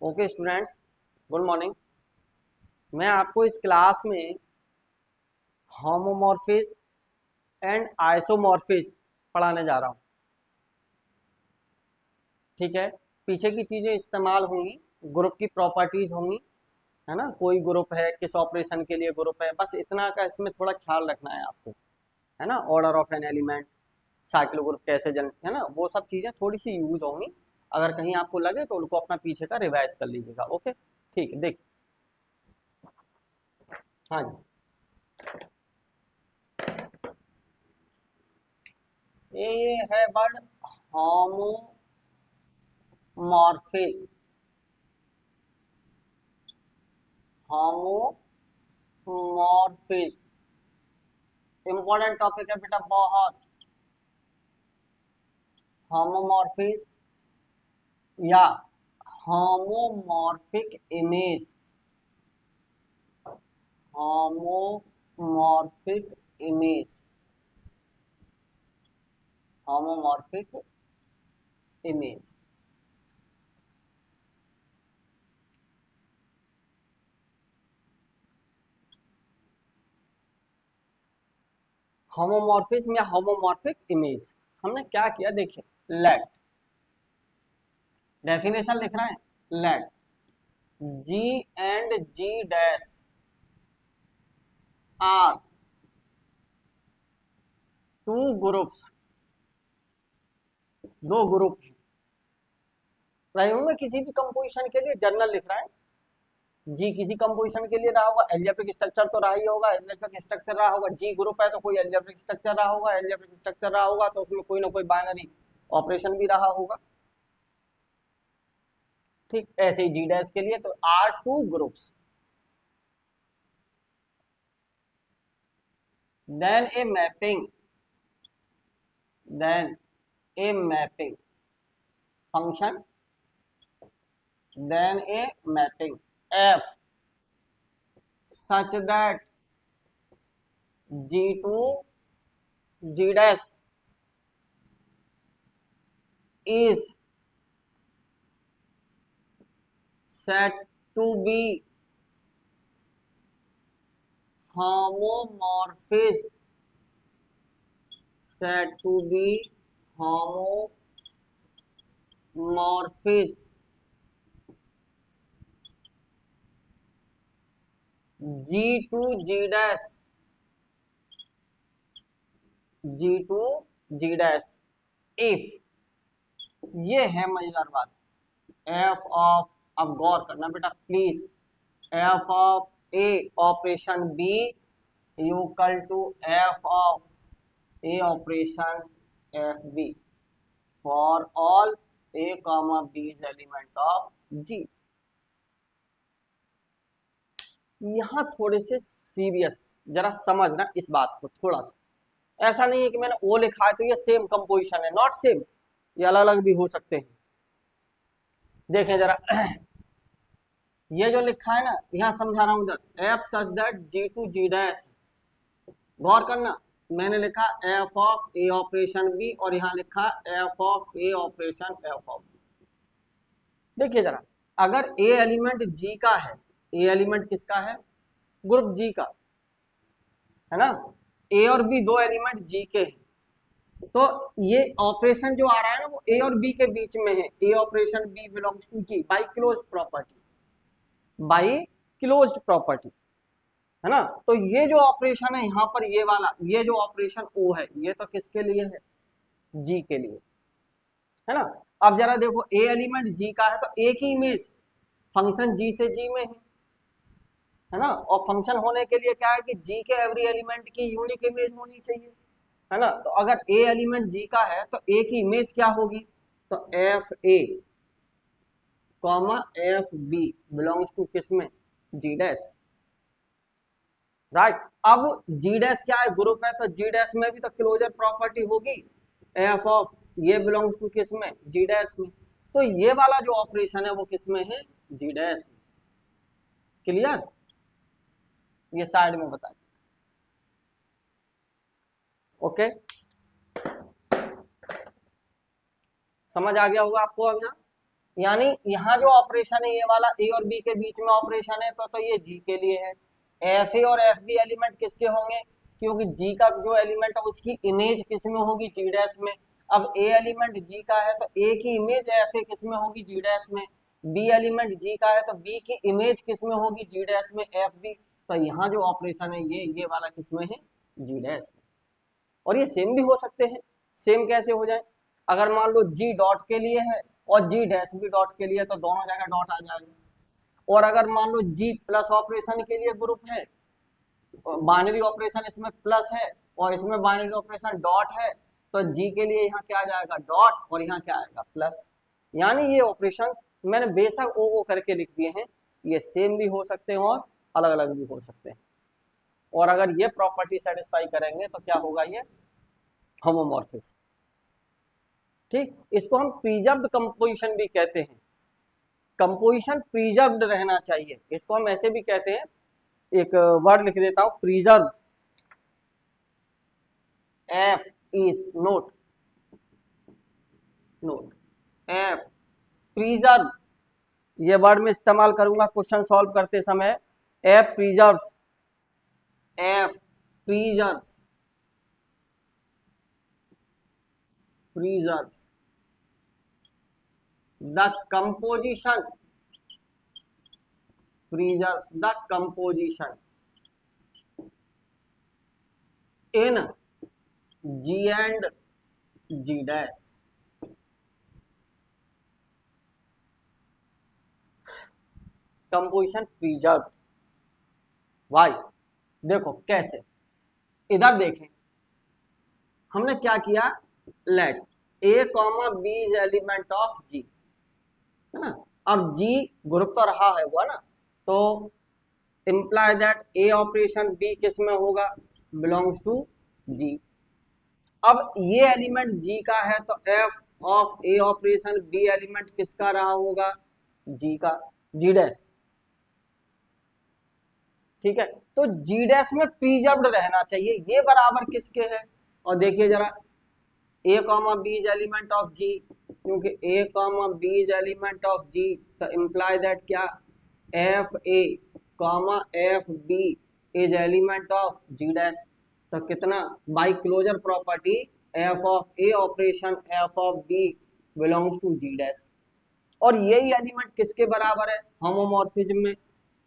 Okay students, good morning. मैं आपको इस क्लास में होमोमॉर्फिज्म एंड आइसोमॉर्फिज्म पढ़ाने जा रहा हूँ। ठीक है, पीछे की चीज़ें इस्तेमाल होंगी, ग्रुप की प्रॉपर्टीज होंगी, है ना। कोई ग्रुप है, किस ऑपरेशन के लिए ग्रुप है, बस इतना का इसमें थोड़ा ख्याल रखना है आपको, है ना। Order of an element, cyclo group कैसे जन, है ना, वो सब चीज़ें थोड़ी सी यूज होंगी। अगर कहीं आपको लगे तो उनको अपना पीछे का रिवाइज कर लीजिएगा। ओके, ठीक है। देख, हाँ जी, ये है word homomorphism. Homomorphism important topic है बेटा, बहुत। होमोमॉर्फिज्म या homomorphic image, homomorphic image, homomorphic image. Homomorphism या होमोमॉर्फिक इमेज, हमने क्या किया देखिए। लेट, डेफिनेशन लिख रहे हैं। Let G and G dash are two groups, दो ग्रुप हैं। प्राइमरी में किसी भी कंपोजिशन के लिए जर्नल लिख रहा है। जी किसी कंपोजिशन के लिए रहा होगा, एल्जेब्रिक स्ट्रक्चर तो रहा ही होगा, एल्जेब्रिक स्ट्रक्चर रहा होगा। जी ग्रुप है तो कोई एल्जेब्रिक स्ट्रक्चर रहा होगा, एल्जेब्रिक स्ट्रक्चर रहा होगा तो उसमें कोई ना कोई बाइनरी ऑपरेशन भी रहा होगा। ठीक, ऐसे ही जी डैश के लिए तो are two groups, then a mapping, then a mapping function, then a mapping f such that g2 g dash is set to be homomorphism, set to be homomorphism g2 g dash, g2 g dash if, ये है मजेदार बात, f of, अब गौर करना बेटा please, f of a operation b equal to f of a operation f b for all a comma b is element of g। यहां थोड़े से सीरियस जरा समझना इस बात को थोड़ा सा। ऐसा नहीं है कि मैंने ओ लिखा है तो ये सेम कंपोजिशन है, नॉट सेम, ये अलग अलग भी हो सकते हैं। देखें जरा, ये जो लिखा है ना, यहां समझा रहा हूं इधर, f such that ji to ji dash, गौर करना। मैंने लिखा f of a operation b और यहाँ लिखा f of a operation f of b. देखिए जरा, अगर ए एलिमेंट जी का है, ए एलिमेंट किसका है, ग्रुप जी का, है ना। ए और बी दो एलिमेंट जी के हैं, तो ये ऑपरेशन जो आ रहा है ना वो ए और बी के बीच में है। A operation b belongs to g by close property, by closed property, है ना। तो ये जो ऑपरेशन है यहाँ पर, ये वाला, ये जो ऑपरेशन ओ है, ये तो किसके लिए है, जी के लिए, है ना। अब जरा देखो, ए एलिमेंट जी का है तो ए की इमेज फंक्शन जी से जी में है ना। और फंक्शन होने के लिए क्या है कि जी के एवरी एलिमेंट की यूनिक इमेज होनी चाहिए, है ना। तो अगर ए एलिमेंट जी का है तो ए की इमेज क्या होगी, तो f a comma f b belongs to किस में, जी डैश, राइट। अब जी डैश क्या है, ग्रुप है, तो जी डैश में भी तो क्लोजर प्रॉपर्टी होगी, एफ ऑफ ये बिलोंग्स टू किस में, जी डैश में। तो ये वाला जो ऑपरेशन है वो किस में है, जी डैश में। क्लियर, ये साइड में बता, ओके। समझ आ गया होगा आपको अब यहाँ। यानी यहाँ जो ऑपरेशन है ये वाला ए और बी के बीच में ऑपरेशन है, तो ये जी के लिए है। एफ ए और एफ बी एलिमेंट किसके होंगे, क्योंकि जी का जो एलिमेंट है उसकी इमेज किस में होगी, जी डैश में। अब ए एलिमेंट जी का है तो ए की इमेज एफ ए किस में होगी, जी डैश में। बी एलिमेंट जी का है तो बी की इमेज किस में होगी, जी डैश में, एफ बी। तो यहाँ जो ऑपरेशन है ये वाला किस में है, जी डैश में। और ये सेम भी हो सकते हैं। सेम कैसे हो जाए, अगर मान लो जी डॉट के लिए है और जी डैश भी डॉट के लिए, तो दोनों जगह डॉट आ जाएगा। और अगर मान लो जी प्लस ऑपरेशन के लिए ग्रुप है, बाइनरी ऑपरेशन इसमें प्लस है और इसमें बाइनरी ऑपरेशन डॉट है, तो जी के लिए यहाँ क्या आ जाएगा, डॉट, और यहाँ क्या आएगा, प्लस। यानी ये ऑपरेशन मैंने बेशक ओ करके लिख दिए हैं, ये सेम भी हो सकते हैं और अलग अलग भी हो सकते हैं। और अगर ये प्रॉपर्टी सेटिस्फाई करेंगे तो क्या होगा, ये होमोमॉर्फिज्म। ठीक, इसको हम प्रिजर्व्ड कंपोजिशन भी कहते हैं। कंपोजिशन प्रिजर्व्ड रहना चाहिए, इसको हम ऐसे भी कहते हैं। एक वर्ड लिख देता हूं, preserve. F is note, F preserve, ये वर्ड में इस्तेमाल करूंगा क्वेश्चन सॉल्व करते समय। F preserves, F preserves, preserves the composition, preserves the composition in G and G dash। Composition preserve, why, देखो कैसे, इधर देखें हमने क्या किया, let a comma b is element of g, है ना। अब जी ग्रुप तो रहा है वो, ना, तो imply that a operation b किस में होगा, बिलोंग्स टू जी। अब ये एलिमेंट जी का है तो f of a operation b element किसका रहा होगा, जी का, जी डैश। ठीक है, तो जी डैश में प्रिजर्व्ड रहना चाहिए, ये बराबर किसके है। और देखिए जरा, a comma b is element of g, क्योंकि a comma b is element of g, तो इंप्लाई दैट क्या, f a comma f b is element of ji dash. तो कितना, by closure property f of a operation f of b belongs to ji dash. और यही element किसके बराबर है, homomorphism में,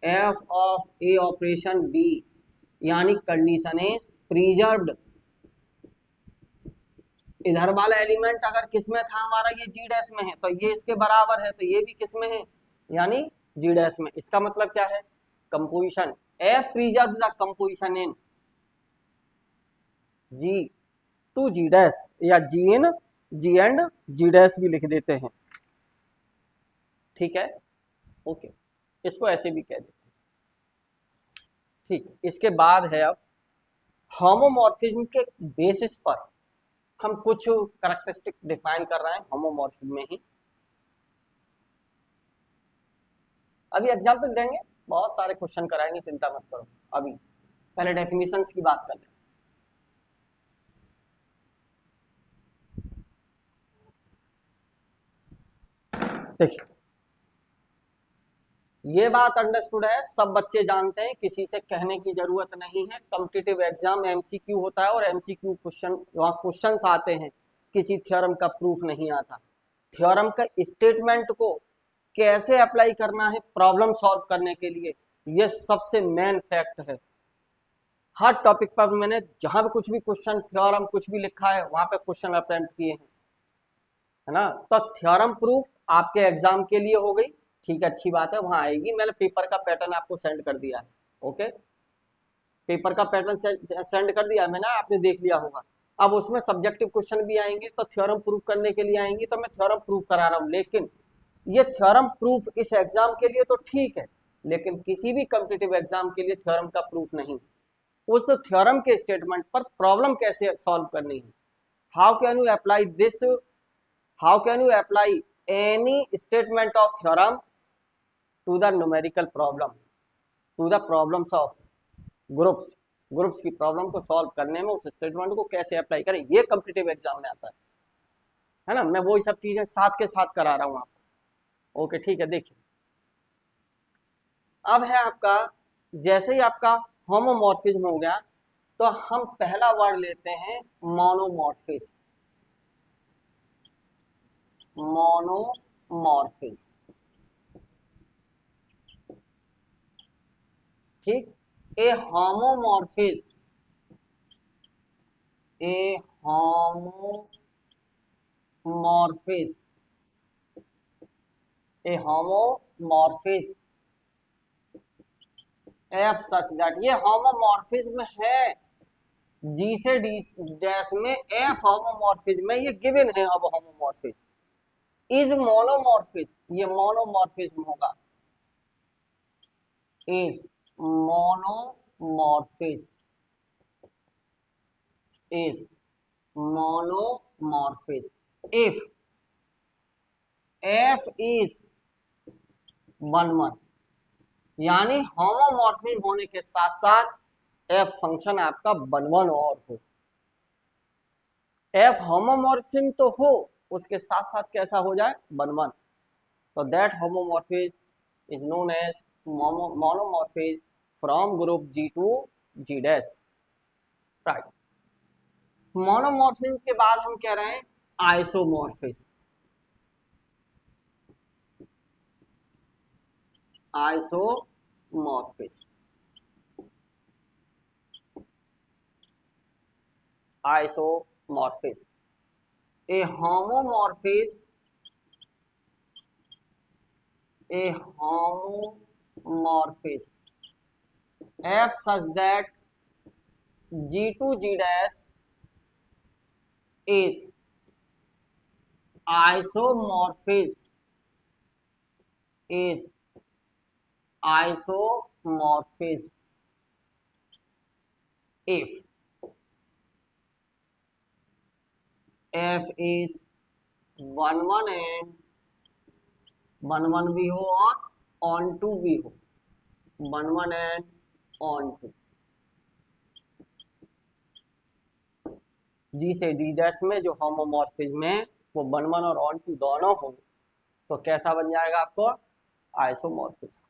f of a operation b, यानी condition is preserved. इधर वाला एलिमेंट अगर किसमें था हमारा, ये जी डैश में है, तो ये इसके बराबर है, तो ये भी किसमें है, यानी जी डैश में। इसका मतलब क्या है, composition, f preserve the composition in G to ji dash, या G in ji and G dash भी लिख देते हैं। ठीक है, ओके, इसको ऐसे भी कह देते हैं। ठीक, इसके बाद है अब होमोमॉर्फिज्म के बेसिस पर हम कुछ कैरेक्टरिस्टिक डिफाइन कर रहे हैं होमोमॉर्फिज्म में ही। अभी एग्जांपल देंगे, बहुत सारे क्वेश्चन कराएंगे, चिंता मत करो। अभी पहले डेफिनेशंस की बात कर लें। देखिए, ये बात अंडरस्टूड है, सब बच्चे जानते हैं, किसी से कहने की जरूरत नहीं है। कॉम्पिटिटिव एग्जाम एमसीक्यू होता है और एमसीक्यू क्वेश्चन, वहां क्वेश्चंस आते हैं, किसी थ्योरम का प्रूफ नहीं आता। थ्योरम का स्टेटमेंट को कैसे अप्लाई करना है प्रॉब्लम सॉल्व करने के लिए, ये सबसे मेन फैक्ट है। हर टॉपिक पर मैंने जहां भी कुछ भी क्वेश्चन थ्योरम कुछ भी लिखा है वहां पे क्वेश्चन अटेम्प्ट किए हैं, है ना। तो थ्योरम प्रूफ आपके एग्जाम के लिए हो गई, ठीक है, अच्छी बात है, वहां आएगी। मैंने पेपर का पैटर्न आपको सेंड कर दिया है, ओके, पेपर का पैटर्न सेंड कर दिया मैंने, आपने देख लिया होगा। अब उसमें सब्जेक्टिव क्वेश्चन भी आएंगे, तो थ्योरम प्रूफ करने के लिए आएंगे, तो मैं थ्योरम प्रूफ करा रहा हूँ। लेकिन ये थ्योरम प्रूफ इस एग्जाम के लिए तो ठीक है, लेकिन किसी भी कॉम्पिटिटिव एग्जाम के लिए थ्योरम का प्रूफ नहीं। उस थ्योरम के स्टेटमेंट पर प्रॉब्लम कैसे सॉल्व करनी है, how can you apply this, how can you apply any statement of theorem to the numerical problem, to the problems of groups, groups की प्रॉब्लम को सॉल्व करने में उस स्टेटमेंट को कैसे अप्लाई करें, ये कॉम्पिटिटिव एग्जाम में आता है ना। मैं वही सब चीजें साथ के साथ करा रहा हूँ आपको। ओके ठीक है, देखिए अब है आपका, जैसे ही आपका होमोमॉर्फिज्म हो गया तो हम पहला वर्ड लेते हैं मोनोमॉर्फिज्म। मोनोमॉर्फिज्म, ठीक। A homomorphism, a homomorphism, a homomorphism f such that, ये होमोमॉर्फिज्म है जी से डी डैश में, एफ होमोमॉर्फिज्म है, ये गिवन है। अब होमोमॉर्फिज्म इज मोनोमॉर्फिज्म, ये मोनोमॉर्फिज्म होगा, is मोनोमॉर्फिज्म, is मोनोमॉर्फिज्म if f is 1 1, यानी होमोमॉर्फिज्म होने के साथ साथ एफ फंक्शन आपका 1 1 और हो। एफ होमोमॉर्फिज्म तो हो, उसके साथ साथ कैसा हो जाए, 1 1, तो that homomorphism is known as monomorphism from group G to ji dash, right. Monomorphism के बाद हम कह रहे हैं isomorphism. Isomorphism, isomorphism, a homomorphism, a homomorphism f such that G to G dash is isomorphism, is isomorphism if f is 1 1 and 1 1 भी हो और on 2 भी हो, 1 1 and on 2, जी से डी डैश में जो होमोमॉर्फिज्म है वो 1 1 और on 2 दोनों हो, तो कैसा बन जाएगा आपको, आइसोमॉर्फिज्म।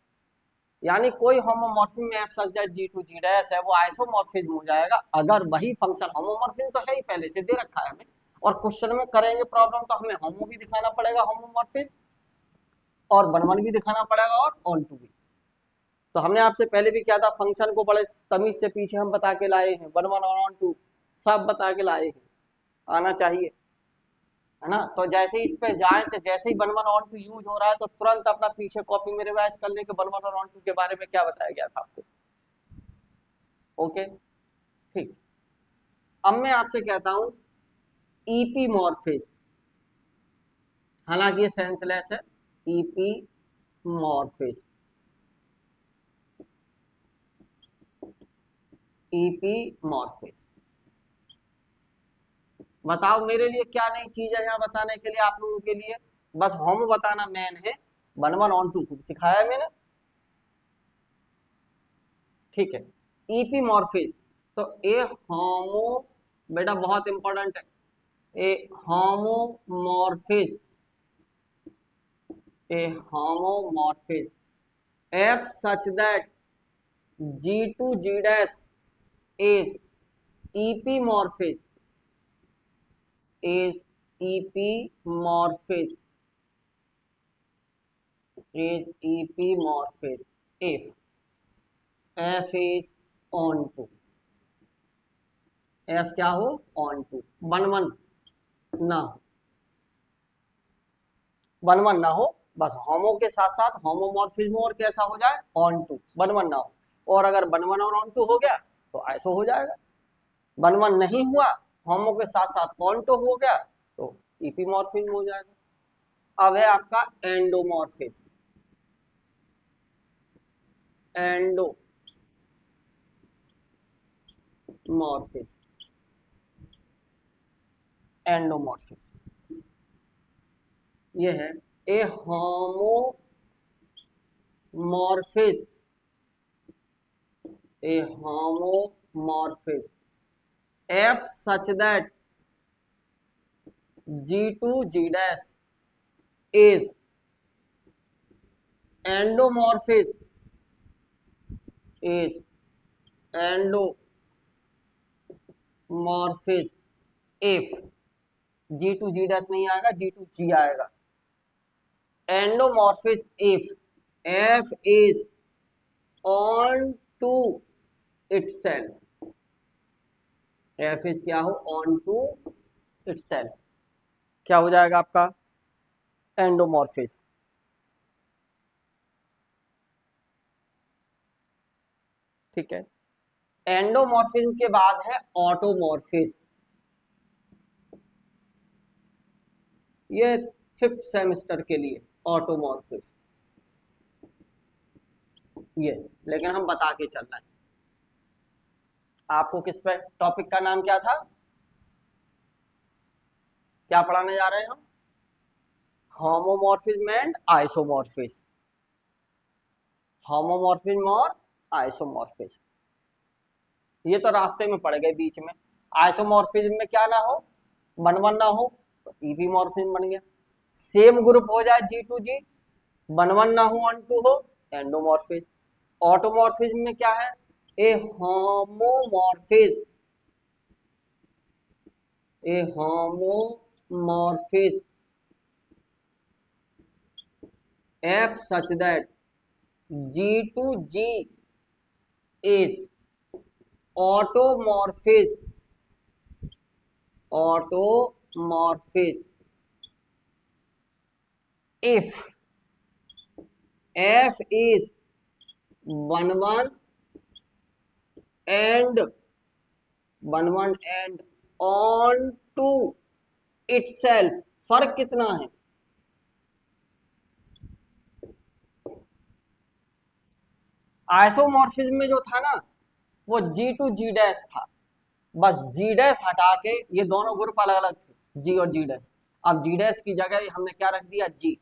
यानी कोई homomorphism f such that ji to ji dash है वो आइसोमॉर्फिज्म हो जाएगा अगर वही फंक्शन, होमोमॉर्फिज्म तो है ही पहले से दे रखा है हमें, और क्वेश्चन में करेंगे प्रॉब्लम तो हमें होमो भी दिखाना पड़ेगा होमोमॉर्फिज्म, और 1 1 भी दिखाना पड़ेगा और on 2 भी। तो हमने आपसे पहले भी किया था, फंक्शन को बड़े तमीज से पीछे हम बता के लाए हैं, 1 1 और on 2 सब बता के लाए हैं, आना चाहिए, है ना। तो जैसे ही इस पे जाए, तो जैसे ही 1 1 on 2 यूज हो रहा है तो तुरंत अपना पीछे कॉपी में रिवाइज कर ले कि 1 1 और on 2 के बारे में क्या बताया गया था आपको। ओके ठीक, अब मैं आपसे कहता हूं ईपीमॉर्फिज्म, हालांकि ये सेंसलेस है, ईपीमॉर्फिज्म, ईपीमॉर्फिज्म। बताओ मेरे लिए क्या नई चीज है यहाँ बताने के लिए, आप लोगों के लिए बस होमो बताना मेन है, 1 1 on 2 खुद सिखाया है मैंने, ठीक है। ईपीमॉर्फिज्म, तो ए होमो, बेटा बहुत इंपॉर्टेंट है, a homomorphism, a homomorphism f such that ji to ji dash is epimorphism, is epimorphism, is epimorphism if f is onto, f क्या हो, onto, 1 1 ना हो, 1 1 ना हो, बस होमो के साथ साथ होमोमॉर्फिज्म और कैसा हो जाए, onto, 1 1 ना हो, और अगर 1 1 और onto हो गया तो आइसो हो जाएगा, 1 1 नहीं हुआ, होमो के साथ साथ onto हो गया तो ईपीमॉर्फिज्म हो जाएगा। अब है आपका एंडोमॉर्फिज्म, एंडोमॉर्फिज्म, एंडोमॉर्फिज्म ये है a homomorphism, a homomorphism f such that ji to ji dash is endomorphism is endomorphism if g to ji dash नहीं आएगा, जी टू जी आएगा। Endomorphism if f is onto itself, f is क्या हो, on to itself, क्या हो जाएगा आपका एंडोमॉर्फिज्म। ठीक है, एंडोमॉर्फिज्म के बाद है ऑटोमॉर्फिज्म। ये 5th सेमेस्टर के लिए ऑटोमॉर्फिज्म, ये लेकिन हम बता के चल रहे हैं आपको। किस पे, टॉपिक का नाम क्या था, क्या पढ़ाने जा रहे हैं हम, होमोमॉर्फिज्म एंड आइसोमॉर्फिज्म, होमोमॉर्फिज्म और आइसोमॉर्फिज्म। ये तो रास्ते में पड़ गए बीच में। आइसोमॉर्फिज्म में क्या ना हो, वन वन ना हो तो ईपीमॉर्फिज्म बन गया। सेम ग्रुप हो जाए जी टू जी, वन वन ना हो, वन टू हो, एंडोमॉर्फिज्म। ऑटोमॉर्फिज्म में क्या है, a homomorphism, a homomorphism F such that G to G is automorphism, automorphism if F is 1 1 and 1 1 and on to itself। फर्क कितना है, आइसोमॉर्फिज्म में जो था ना वो जी टू जी डैश था, बस जी डैश हटा के ये दोनों ग्रुप अलग अलग थे, जी और जी डैश। अब जी डैश की जगह हमने क्या रख दिया, जी,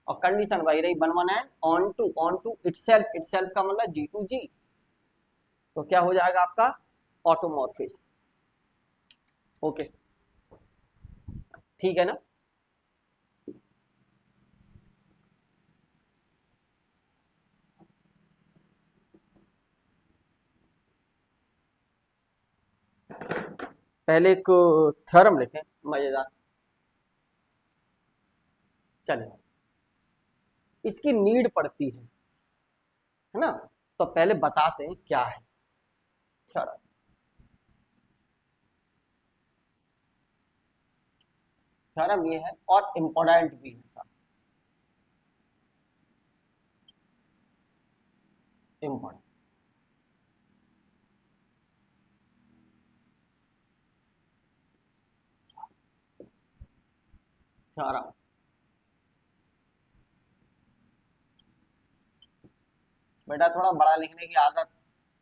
और कंडीशन वही रही, one one and onto itself, itself का मतलब जी टू जी, तो क्या हो जाएगा आपका ऑटोमॉर्फिज्म। ओके, ठीक है ना। पहले एक थ्योरम लिखें मजेदार, चलिए, इसकी नीड पड़ती है ना, तो पहले बताते हैं क्या है थ्योरम। थ्योरम ये है और इंपॉर्टेंट भी है साथ, इंपॉर्टेंट। थ्योरम बेटा थोड़ा बड़ा लिखने की आदत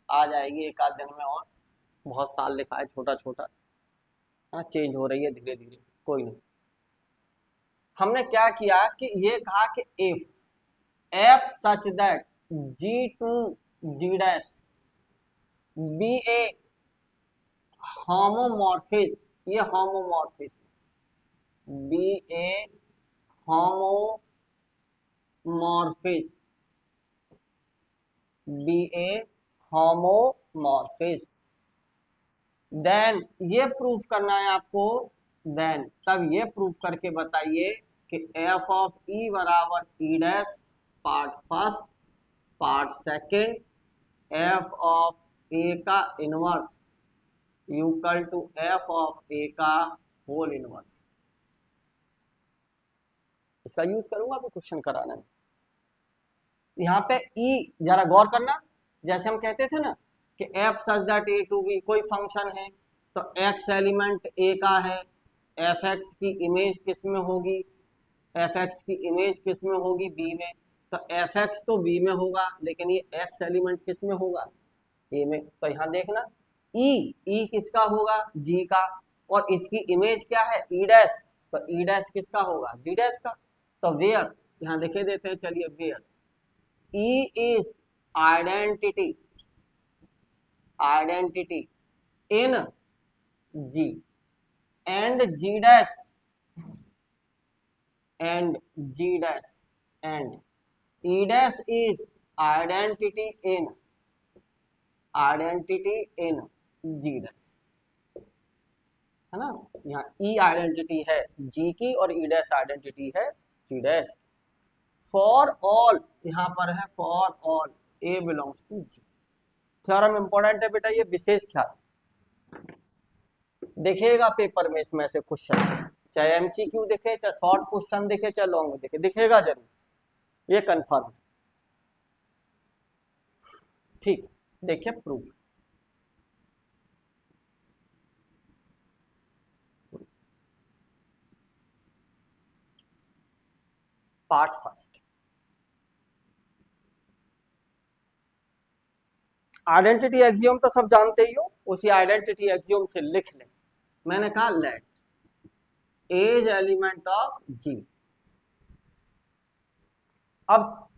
आ जाएगी एक आध दिन में, और बहुत साल लिखा है छोटा छोटा, है ना, चेंज हो रही है धीरे धीरे, कोई नहीं। हमने क्या किया कि ये कहा कि if f such that ji to ji dash be a homomorphism, ये homomorphism be a homomorphism, be a homomorphism, then ये प्रूफ करना है आपको, देन तब ये प्रूफ करके बताइए कि एफ ऑफ ई बराबर e dash part first part second f of a का inverse equal to f of a का होल इनवर्स। इसका यूज करूंगा अभी क्वेश्चन कराने में। यहाँ पे ई जरा गौर करना, जैसे हम कहते थे ना कि f such that a to b, कोई फंक्शन है तो एक्स एलिमेंट ए का है, एफ एक्स की इमेज किस में होगी, एफ एक्स की इमेज किस में होगी, बी में, तो एफ एक्स तो बी में होगा लेकिन ये एक्स एलिमेंट किस में होगा, ए में। तो यहाँ देखना ई किसका होगा, जी का, और इसकी इमेज क्या है, ई डैश, तो ई डैश किसका होगा, जी डैश का। तो वेयर यहाँ लिखे देते हैं, चलिए where E is identity in G and G dash and e dash is identity in ji dash, है ना। यहाँ ई आइडेंटिटी है जी की और ई डैश आइडेंटिटी है जी डैश। फॉर ऑल, यहाँ पर है for all a belongs to G. Theorem important है बेटा, ये विशेष ख्याल देखिएगा पेपर में, इसमें से क्वेश्चन चाहे एमसीक्यू दिखे, चाहे शॉर्ट क्वेश्चन दिखे, चाहे लॉन्ग दिखे, दिखेगा जरूर, ये कंफर्म है। ठीक, देखिए proof. Part first, identity axiom तो सब जानते ही हो, उसी आइडेंटिटी एक्सियोम से लिख ले। मैंने कहा लेट एज एलिमेंट ऑफ जी। अब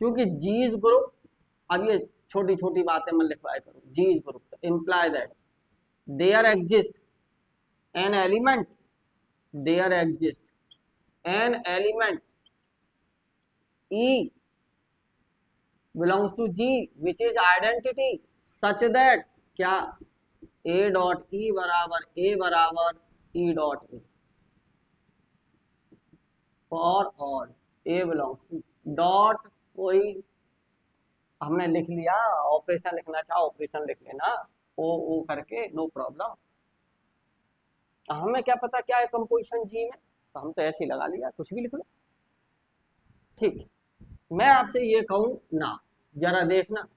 क्योंकि जीज ग्रुप, अब ये छोटी छोटी बातें मैं लिखवाया करूं, जीज ग्रुप तो imply that there exist an element, there exist an element E belongs to G which is identity such that क्या A डॉट E बराबर A बराबर E dot A for all A belongs to dot, कोई हमने लिख लिया, operation लिखना चाहो operation लिख लेना, ओ करके, नो प्रॉब्लम। हमें क्या पता क्या है कंपोजिशन जी में, तो हम तो ऐसे ही लगा लिया, कुछ भी लिख लो। ठीक, मैं आपसे ये कहूं ना, जरा देखना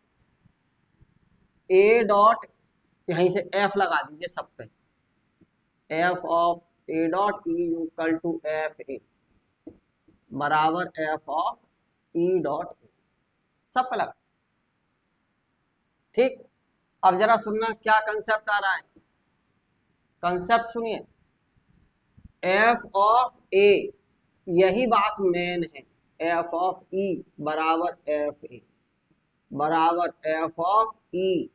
ए डॉट, यहीं से एफ लगा दीजिए सब पे, f of a dot e equal to f a बराबर f of e dot a, सब पे लगा। ठीक, अब जरा सुनना क्या कंसेप्ट आ रहा है, कंसेप्ट सुनिए। एफ ऑफ ए, यही बात मेन है, एफ ऑफ ई बराबर एफ ए बराबर f of e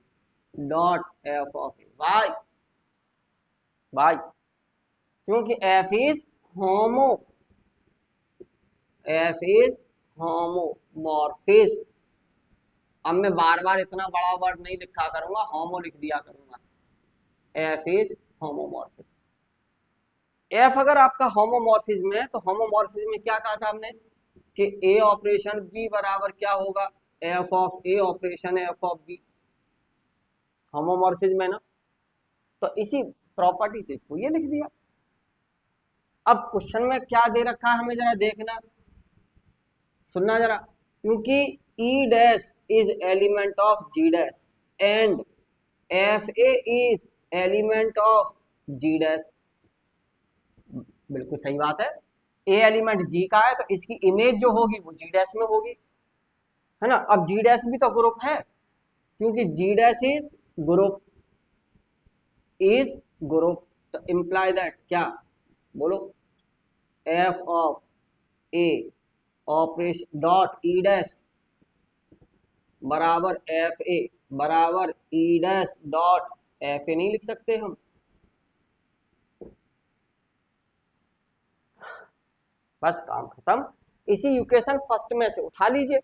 dot f of a. Why why, क्योंकि f is homo, F is homomorphism. अब मैं बार बार इतना बड़ा वर्ड नहीं लिखा करूंगा, होमो लिख दिया करूंगा, एफ इज होमोमॉर्फिज्म। एफ अगर आपका होमोमॉर्फिज्म है तो होमोमॉर्फिज्म में क्या कहा था हमने कि ए ऑपरेशन बी बराबर क्या होगा, f of a operation f of b, homomorphism है ना। तो इसी प्रॉपर्टी से इसको ये लिख दिया। अब क्वेश्चन में क्या दे रखा है हमें जरा देखना, सुनना जरा, क्योंकि e dash is element of ji dash and f a is element of ji dash. बिल्कुल सही बात है, ए एलिमेंट जी का है तो इसकी इमेज जो होगी वो जी डैश में होगी, है ना। अब जी डैश भी तो ग्रुप है, क्योंकि जी डैश इज ग्रुप, तो इंप्लाई दैट क्या, बोलो, F of a operation dot e dash बराबर एफ ए बराबर e dash dot F A नहीं लिख सकते हम, बस काम खत्म। इसी इक्वेशन फर्स्ट में से उठा लीजिए।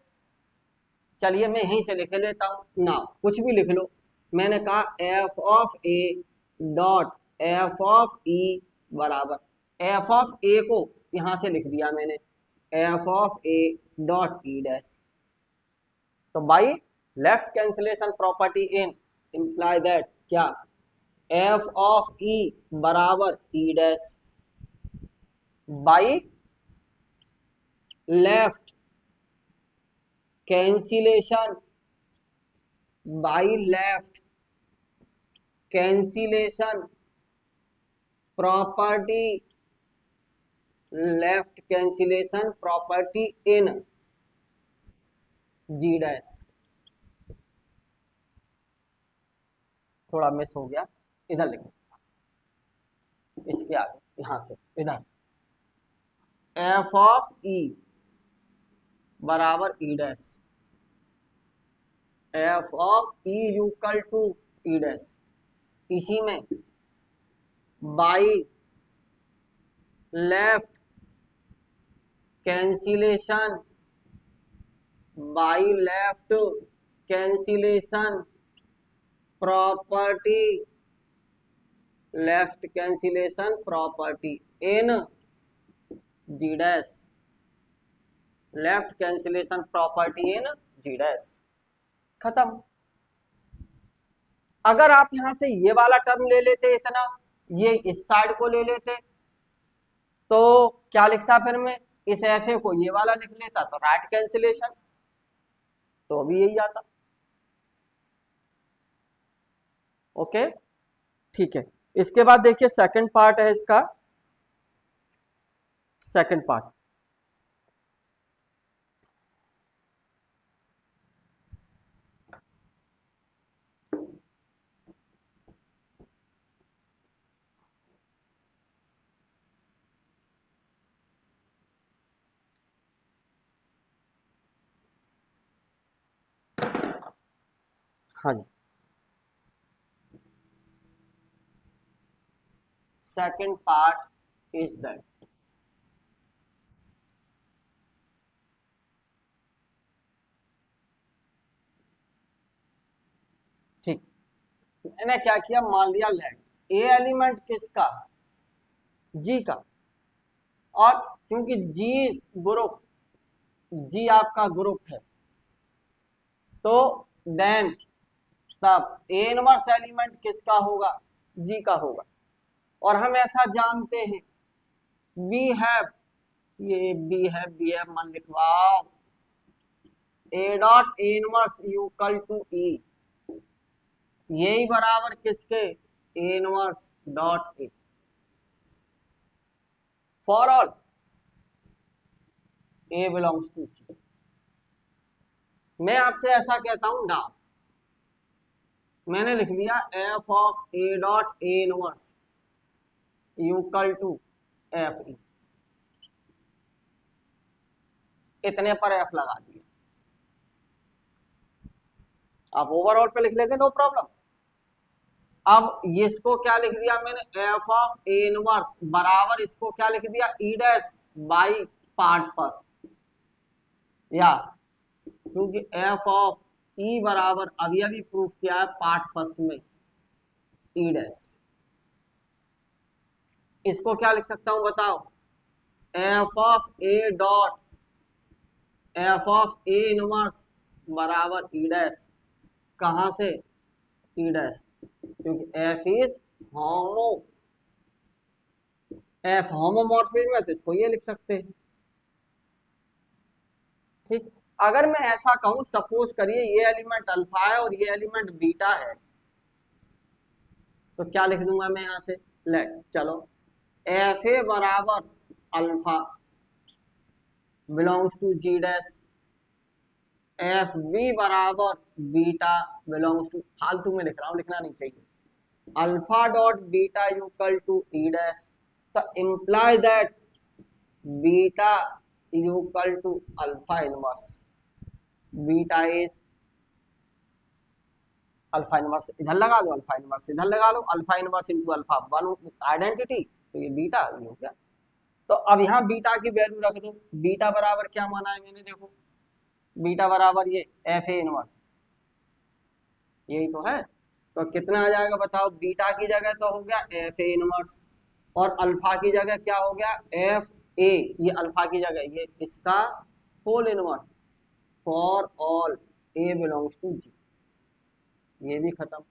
चलिए मैं यहीं से लिख लेता हूं ना, कुछ भी लिख लो। मैंने कहा f of a dot f of e बराबर एफ ऑफ ए को यहां से लिख दिया मैंने, f of a dot e dash. तो by left cancellation property in imply that क्या, एफ ऑफ ई बराबर e dash by left cancellation, by left cancellation property, left cancellation property in ji dash. थोड़ा miss हो गया, इधर लिखो, इसके आगे यहां से इधर, एफ ऑफ ई बराबर e dash, f of e equal to e dash, इसी में by left cancellation by left cancellation property, left cancellation property in ji dash, left cancellation property in ji dash, खत्म। अगर आप यहां से ये वाला टर्म ले लेते इतना, ये इस साइड को ले लेते, तो क्या लिखता फिर मैं, इस एफ ए को ये वाला लिख लेता तो राइट कैंसिलेशन, तो अभी यही आता। ओके ठीक है। इसके बाद देखिए सेकंड पार्ट है इसका, सेकंड पार्ट, हाँ जी, सेकंड पार्ट इज दैट, ठीक। मैंने क्या किया, मान लिया लेट ए एलिमेंट किसका, जी का, और क्योंकि जी ग्रुप, जी आपका ग्रुप है, तो देन तब ए इनवर्स एलिमेंट किसका होगा, जी का होगा। और हम ऐसा जानते हैं, बी हैव, ये बी हैव मन लिखवाओ, a dot a inverse equal to e, यही बराबर किसके, a inverse dot a, for all a belongs to g. मैं आपसे ऐसा कहता हूं ना, मैंने लिख दिया f of a dot a inverse equal to f e, इतने पर एफ लगा दिया, आप ओवरऑल पे लिख लेंगे नो प्रॉब्लम। अब इसको क्या लिख दिया मैंने, एफ ऑफ ए इनवर्स बराबर इसको क्या लिख दिया, ई डैश बाई पार्ट फर्स्ट, या क्योंकि एफ ऑफ ई बराबर अभी अभी प्रूफ किया है पार्ट फर्स्ट में ई डैश, इसको क्या लिख सकता हूं बताओ, F of a dot f of A inverse बराबर ई डैश, कहां से, ई डैश, क्योंकि f is homo, F homomorphism है तो इसको ये लिख सकते हैं, ठीक। अगर मैं ऐसा कहूं, सपोज करिए ये एलिमेंट अल्फा है और ये एलिमेंट बीटा है, तो क्या लिख दूंगा मैं यहां से, लेट चलो एफ ए बराबर alpha belongs to ji dash, f b बराबर बीटा बिलोंग्स टू, फालतू में लिख रहा हूं, लिखना नहीं चाहिए, alpha dot beta equal to e dash, तो imply that beta equal to alpha inverse, beta is alpha inverse, इधर लगा दो अल्फा इनवर्स, इधर लगा लो alpha inverse into alpha, one identity, तो ये बीटा हो गया। तो अब यहाँ बीटा की वैल्यू रख दो, बीटा बराबर क्या माना है मैंने, देखो बीटा बराबर ये एफ ए इनवर्स, यही तो है, तो कितना आ जाएगा बताओ, बीटा की जगह तो हो गया एफ ए इनवर्स, और अल्फा की जगह क्या हो गया, एफ ए, ये अल्फा की जगह ये इसका whole inverse, for all a belongs to g, ये भी खत्म,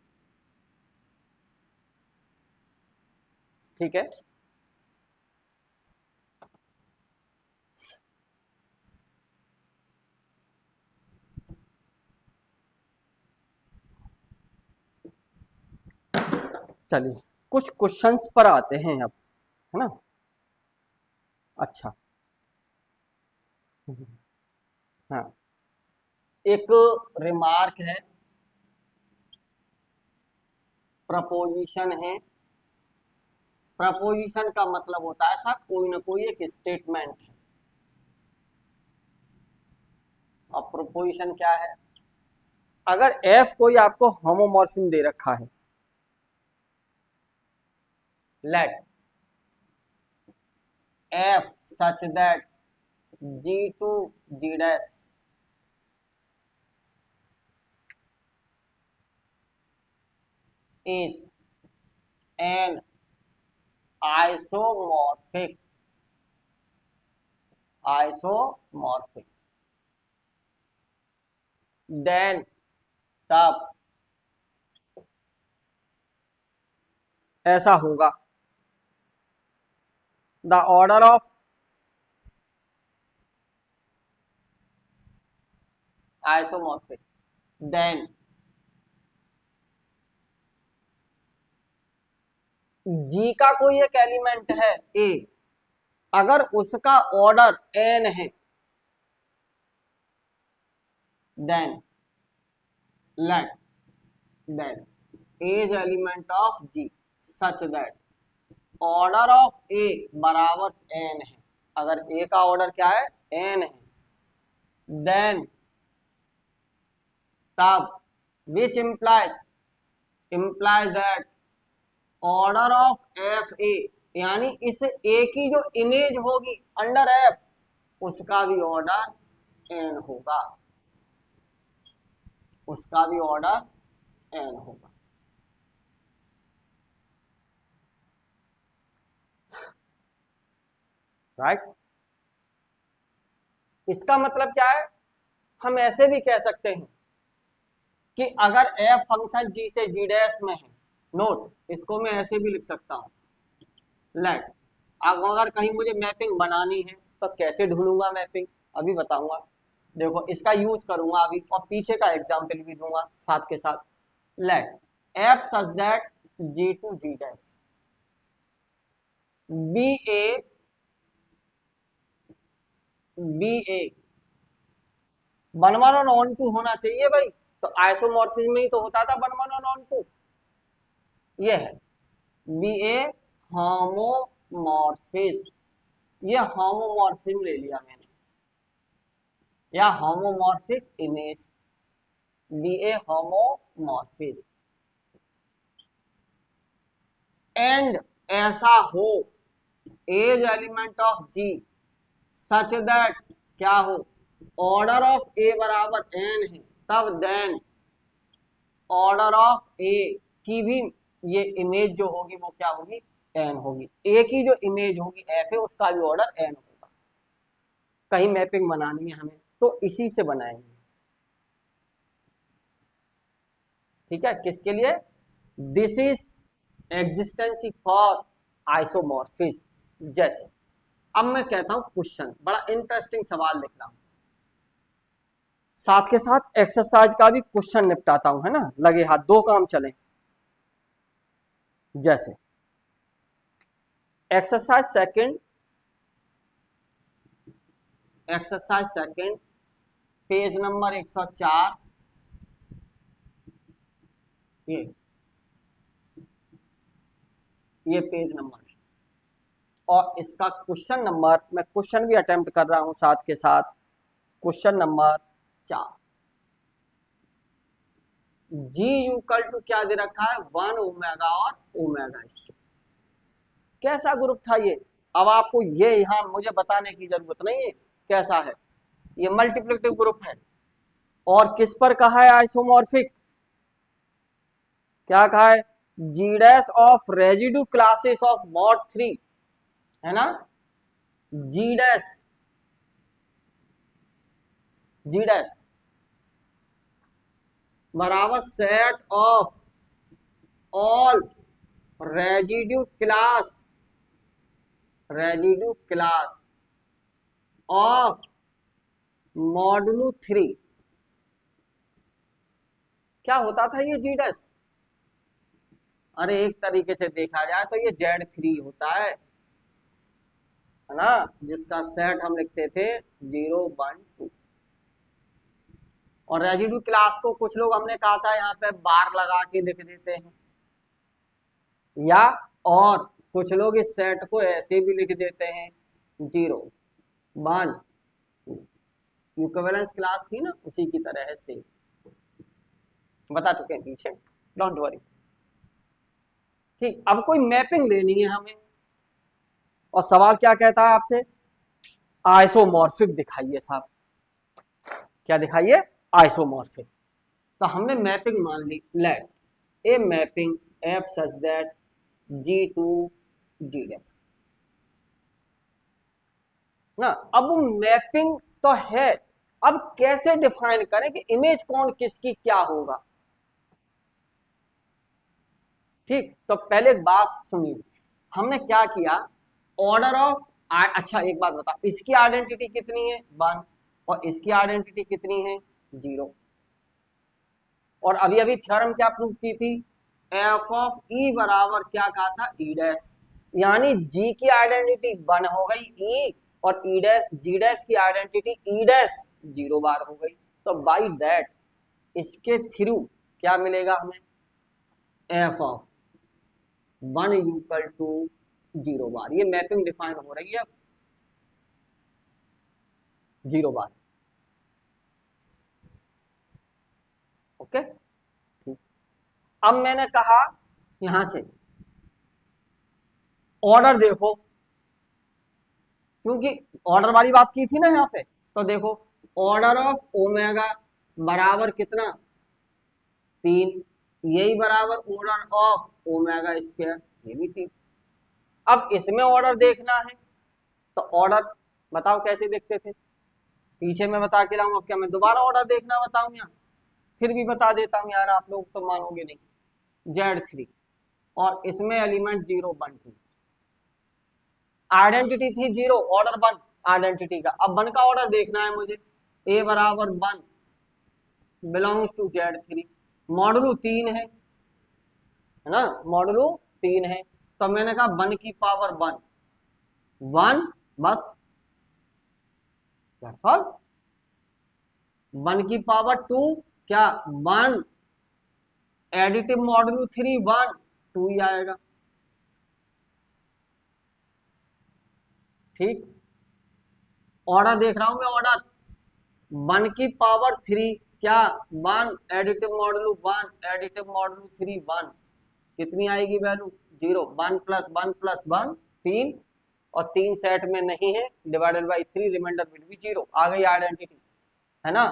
ठीक है। चलिए कुछ क्वेश्चंस पर आते हैं अब, है ना। अच्छा, हाँ, एक रिमार्क है, प्रपोजिशन है, प्रपोजिशन का मतलब होता है ऐसा कोई ना कोई एक स्टेटमेंट है, अब प्रोपोजिशन क्या है, अगर एफ कोई आपको होमोमॉर्फिज्म दे रखा है, let f such that ji to ji dash is an isomorphic then तब ऐसा होगा the order of isomorphic then G का कोई एक एलिमेंट है A, अगर उसका ऑर्डर n है then is element of G such that order of A बराबर n है, अगर A का ऑर्डर क्या है n है, then तब which implies that order of FA यानी इस A की जो इमेज होगी अंडर F उसका भी ऑर्डर n होगा, उसका भी ऑर्डर n होगा। राइट इसका मतलब क्या है, हम ऐसे भी कह सकते हैं कि अगर f फंक्शन g से g डैश में है, नोट इसको मैं ऐसे भी लिख सकता हूं लेट, अगर कहीं मुझे मैपिंग बनानी है तो कैसे ढूंढूंगा मैपिंग अभी बताऊंगा, देखो इसका यूज करूंगा अभी और पीछे का एग्जाम्पल भी दूंगा साथ के साथ। Let f such that g to g dash be a 1 1 और ऑन 2 होना चाहिए भाई, तो आइसोमॉर्फिज्म में ही तो होता था 1 1 और ऑन 2, ये है बी ए होमोमॉर्फिज्म, ये होमोमॉर्फिज्म ले लिया मैंने या homomorphic image, be a homomorphism and ऐसा हो as element of G such that क्या हो ऑर्डर ऑफ ए बराबर n है, तब देन ऑर्डर ऑफ ए की भी ये इमेज जो होगी वो क्या होगी n होगी, ए की जो इमेज होगी f है उसका भी ऑर्डर n होगा। कहीं मैपिंग बनानी है हमें तो इसी से बनाएंगे, ठीक है, किसके लिए, दिस इज एग्जिस्टेंसी फॉर आइसोमॉर्फिज्म। जैसे अब मैं कहता हूं क्वेश्चन, बड़ा इंटरेस्टिंग सवाल लिख रहा हूं, साथ के साथ एक्सरसाइज का भी क्वेश्चन निपटाता हूं, है ना, लगे हाथ, दो काम चले। जैसे एक्सरसाइज सेकंड पेज नंबर 104, ये पेज नंबर है और इसका क्वेश्चन नंबर, मैं क्वेश्चन भी अटेम्प्ट कर रहा हूं साथ के साथ, question number 4 G equal to क्या दे रखा है 1 ओमेगा और ओमेगा स्क्वायर, कैसा ग्रुप था ये, अब आपको ये यहां मुझे बताने की जरूरत नहीं है कैसा है, ये मल्टीप्लिकेटिव ग्रुप है और किस पर कहा है आइसोमॉर्फिक, क्या कहा है, g dash of residue classes of mod 3, है ना, जी डैश बराबर set of all residue class of modulo 3, क्या होता था ये जी डैश, अरे एक तरीके से देखा जाए तो ये Z3 होता है ना, जिसका सेट हम लिखते थे 0 1 2, और रेजिड्यू क्लास को कुछ लोग हमने कहा था यहाँ पे बार लगा के लिख देते हैं, या और कुछ लोग इस सेट को ऐसे भी लिख देते हैं 0 1 2, इक्विवेलेंस क्लास थी ना उसी की तरह है, सेम बता चुके हैं पीछे, डोंट वरी। ठीक, अब कोई मैपिंग लेनी है हमें और सवाल क्या कहता है आपसे, आइसोमॉर्फिक दिखाइए साहब, क्या दिखाइए, आइसोमॉर्फिक, तो हमने मैपिंग मान ली, let a mapping f such that ji to ji dash ना। अब मैपिंग तो है, अब कैसे डिफाइन करें कि इमेज कौन किसकी क्या होगा। ठीक, तो पहले एक बात सुनिए, हमने क्या किया, ऑर्डर ऑफ, अच्छा एक बात बता, इसकी आइडेंटिटी कितनी है 1 और इसकी आइडेंटिटी कितनी है 0। और अभी अभी थ्योरम क्या प्रूफ की थी, एफ ऑफ ई बराबर क्या कहा था ई डैश, यानी जी की आइडेंटिटी 1 हो गई ई, और ई डैश जी डैश की आइडेंटिटी ई डैश 0 बार हो गई। तो बाई दैट इसके थ्रू क्या मिलेगा हमें, एफ ऑफ 1 इक्वल टू 0 बार, ये मैपिंग डिफाइन हो रही है 0 बार। ओके, अब मैंने कहा यहां से ऑर्डर देखो, क्योंकि ऑर्डर वाली बात की थी ना यहाँ पे, तो देखो ऑर्डर ऑफ ओमेगा बराबर कितना 3, यही बराबर ऑर्डर ऑफ ओमेगा स्क्वायर, ये भी 3। अब इसमें ऑर्डर देखना है, तो ऑर्डर बताओ कैसे देखते थे, पीछे मैं बता के लाऊं, अब क्या मैं दोबारा ऑर्डर देखना बताऊं, यहाँ फिर भी बता देता हूं यार, आप लोग तो मानोगे नहीं। Z3 और इसमें एलिमेंट 0 1 2, आइडेंटिटी थी 0, ऑर्डर 1 आइडेंटिटी का। अब 1 का ऑर्डर देखना है मुझे, A बराबर 1 बिलोंग्स टू Z3, मॉडुलो 3 है ना, मॉडुलो 3 है, तो मैंने कहा 1 की पावर 1 1 बस, 1 की पावर 2 क्या 1, एडिटिव मॉडुलो 3 1 2 ही आएगा। ठीक, ऑर्डर देख रहा हूं मैं, ऑर्डर 1 की पावर 3 क्या 1, एडिटिव मॉडुलो 1 एडिटिव मॉडुलो 3 1, कितनी आएगी वैल्यू 0, 1 प्लस 1 प्लस 1 3, और 3 सेट में नहीं है, divided by 3, remainder will be 0, आ गई आइडेंटिटी, है ना।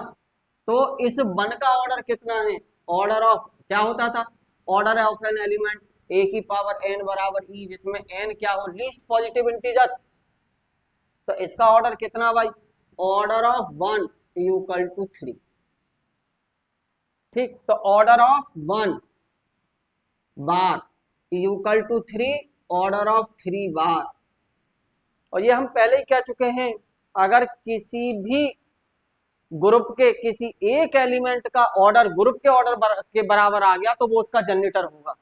तो इस 1 का ऑर्डर कितना है, ऑर्डर ऑफ क्या होता था, ऑर्डर ऑफ एन एलिमेंट ए की पावर n बराबर ई, जिसमें n क्या हो, लीस्ट पॉजिटिव इंटीजर, तो इसका ऑर्डर कितना भाई, ऑर्डर ऑफ 1 इक्वल टू 3। ठीक, तो order of 1 bar equal to 3, order of 3 bar. और ये हम पहले ही कह चुके हैं, अगर किसी भी ग्रुप के किसी एक एलिमेंट का ऑर्डर ग्रुप के ऑर्डर के बराबर आ गया तो वो उसका जनरेटर होगा।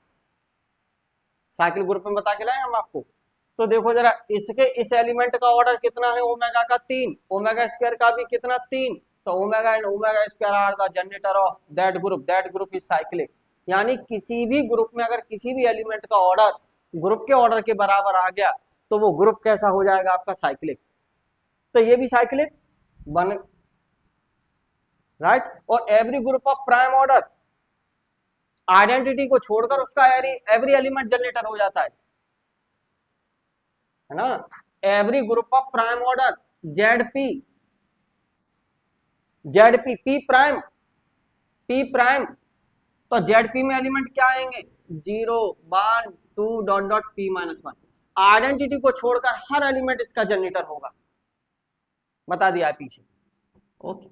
साइकिल ग्रुप में बता के लाए हम आपको। तो देखो जरा, इसके इस एलिमेंट का ऑर्डर कितना है, ओमेगा का 3, ओमेगा स्क्वायर का भी कितना 3, तो omega and omega square are the generator of that group is cyclic. यानी किसी भी ग्रुप में अगर किसी भी एलिमेंट का ऑर्डर ग्रुप के ऑर्डर के बराबर आ गया तो वो ग्रुप कैसा हो जाएगा आपका, साइक्लिक। तो ये भी साइक्लिक बन, राइट। और every group of prime order, identity को छोड़कर उसका एवरी एलिमेंट जनरेटर हो जाता है ना। Every group of prime order ZP P prime, तो जेडपी में एलिमेंट क्या आएंगे 0 1 2 dot dot p minus 1, identity को छोड़कर हर एलिमेंट इसका जनरेटर होगा, बता दिया पीछे। Okay,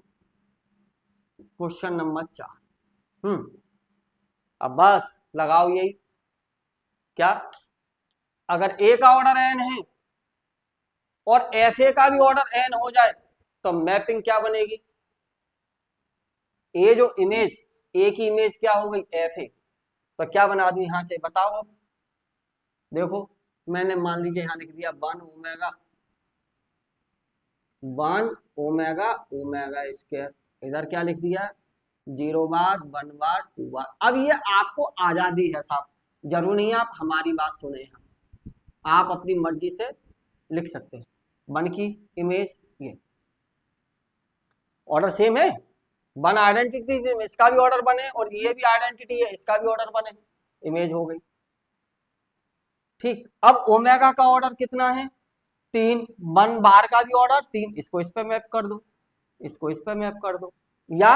question number 4। अब बस लगाओ यही, क्या अगर ए का ऑर्डर n है और एफ ए का भी ऑर्डर n हो जाए तो मैपिंग क्या बनेगी, ए जो इमेज, ए की इमेज क्या हो गई एफ ए, तो क्या बना दी यहां से बताओ। अब देखो मैंने मान लीजिए यहां लिख दिया 1 ओमेगा स्क्वायर, इधर क्या लिख दिया 0 बार 1 बार 2 बार। अब ये आपको आजादी है साहब, जरूर नहीं आप हमारी बात सुने हैं, आप अपनी मर्जी से लिख सकते हैं। 1 की इमेज, ये ऑर्डर सेम है, 1 आइडेंटिटी, इसका भी ऑर्डर बने और ये भी आइडेंटिटी है, इसका भी ऑर्डर बने, इमेज हो गई। ठीक, अब ओमेगा का ऑर्डर कितना है 3, 1 बार का भी ऑर्डर 3, इसको इस पे मैप कर दो, इसको इस पे मैप कर दो, या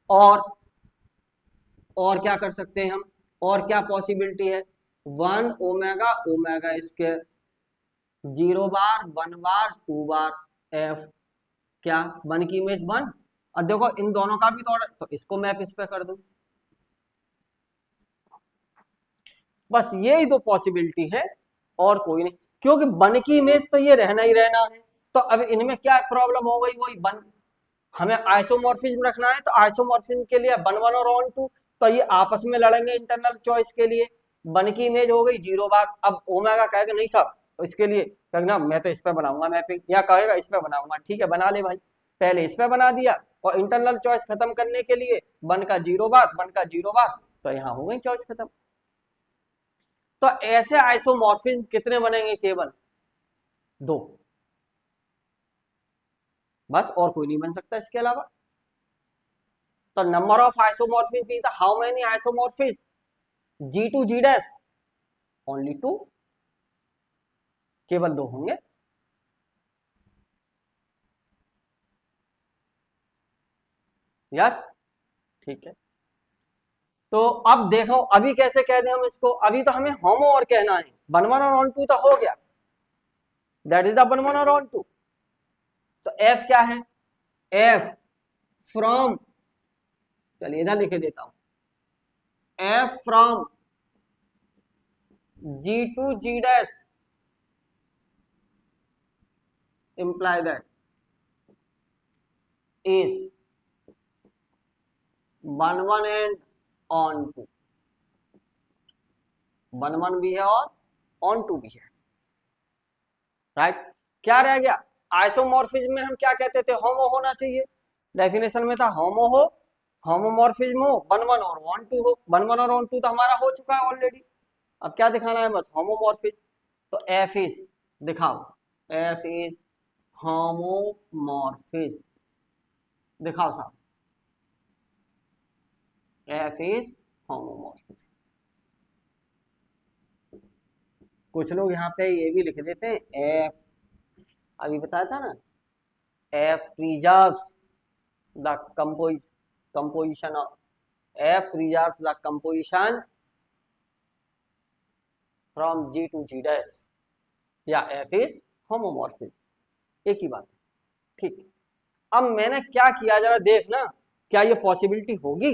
और क्या कर सकते हैं हम, और क्या पॉसिबिलिटी है, 1 ओमेगा ओमेगा स्क्वायर, 0 बार 1 बार 2 बार एफ, क्या 1 की इमेज 1। और देखो इन दोनों का भी तो इसको मैप इस पे कर दूं, बस यही दो पॉसिबिलिटी है और कोई नहीं, क्योंकि 1 की इमेज तो ये रहना ही रहना है। तो अब इनमें क्या प्रॉब्लम हो गई, वही 1, हमें आइसोमॉर्फिज्म रखना है, तो आइसोमॉर्फिज्म के लिए 1 1 और ऑन 2, तो ये आपस में लड़ेंगे इंटरनल चॉइस के लिए। 1 की इमेज हो गई 0 बार, अब ओमेगा कहेगा नहीं साहब, तो इसके लिए कहना मैं तो इस पे बनाऊंगा मैपिंग, या कहेगा इस पे बनाऊंगा, ठीक है बना ले भाई, पहले इस पे बना दिया, और इंटरनल चॉइस खत्म करने के लिए 1 का 0 बार 1 का 0 बार, तो यहाँ हो गई चॉइस खत्म। तो ऐसे आइसोमॉर्फिज्म कितने बनेंगे, केवल 2, बस, और कोई नहीं बन सकता इसके अलावा। तो number of isomorphism is how many isomorphism, G to G dash, only 2, केवल 2 होंगे। यस, ठीक है। तो अब देखो अभी कैसे कह दें हम इसको, अभी तो हमें होमो और कहना है, 1 1 और ऑन 2 तो हो गया, दैट इज द 1 1 और ऑन 2। तो F क्या है, F फ्रॉम, चलिए इधर लिखे देता हूं, F from G to G dash imply that is 1 1 and on 2, 1 1 भी है और on 2 भी है, राइट। क्या रह गया, आइसोमॉर्फिज्म में हम क्या कहते थे, होमो होना चाहिए, डेफिनेशन में था होमो हो, होमोमॉर्फिज्म हो, 1 1 और ऑन 2 हो, 1 1 और ऑन 2 तो हमारा हो चुका है ऑलरेडी, अब क्या दिखाना है, बस होमोमॉर्फिज्म। तो एफ इज, दिखाओ, एफ इज होमोमॉर्फिज्म, दिखाओ साहब, एफ इज होमोमॉर्फिज्म। कुछ लोग यहाँ पे ये भी लिख देते हैं एफ, अभी बताया था ना, F preserves the composition of, F preserves the composition from G to G dash, या F is homomorphic, एक ही बात, ठीक। अब मैंने क्या किया जरा देख ना, क्या ये पॉसिबिलिटी होगी,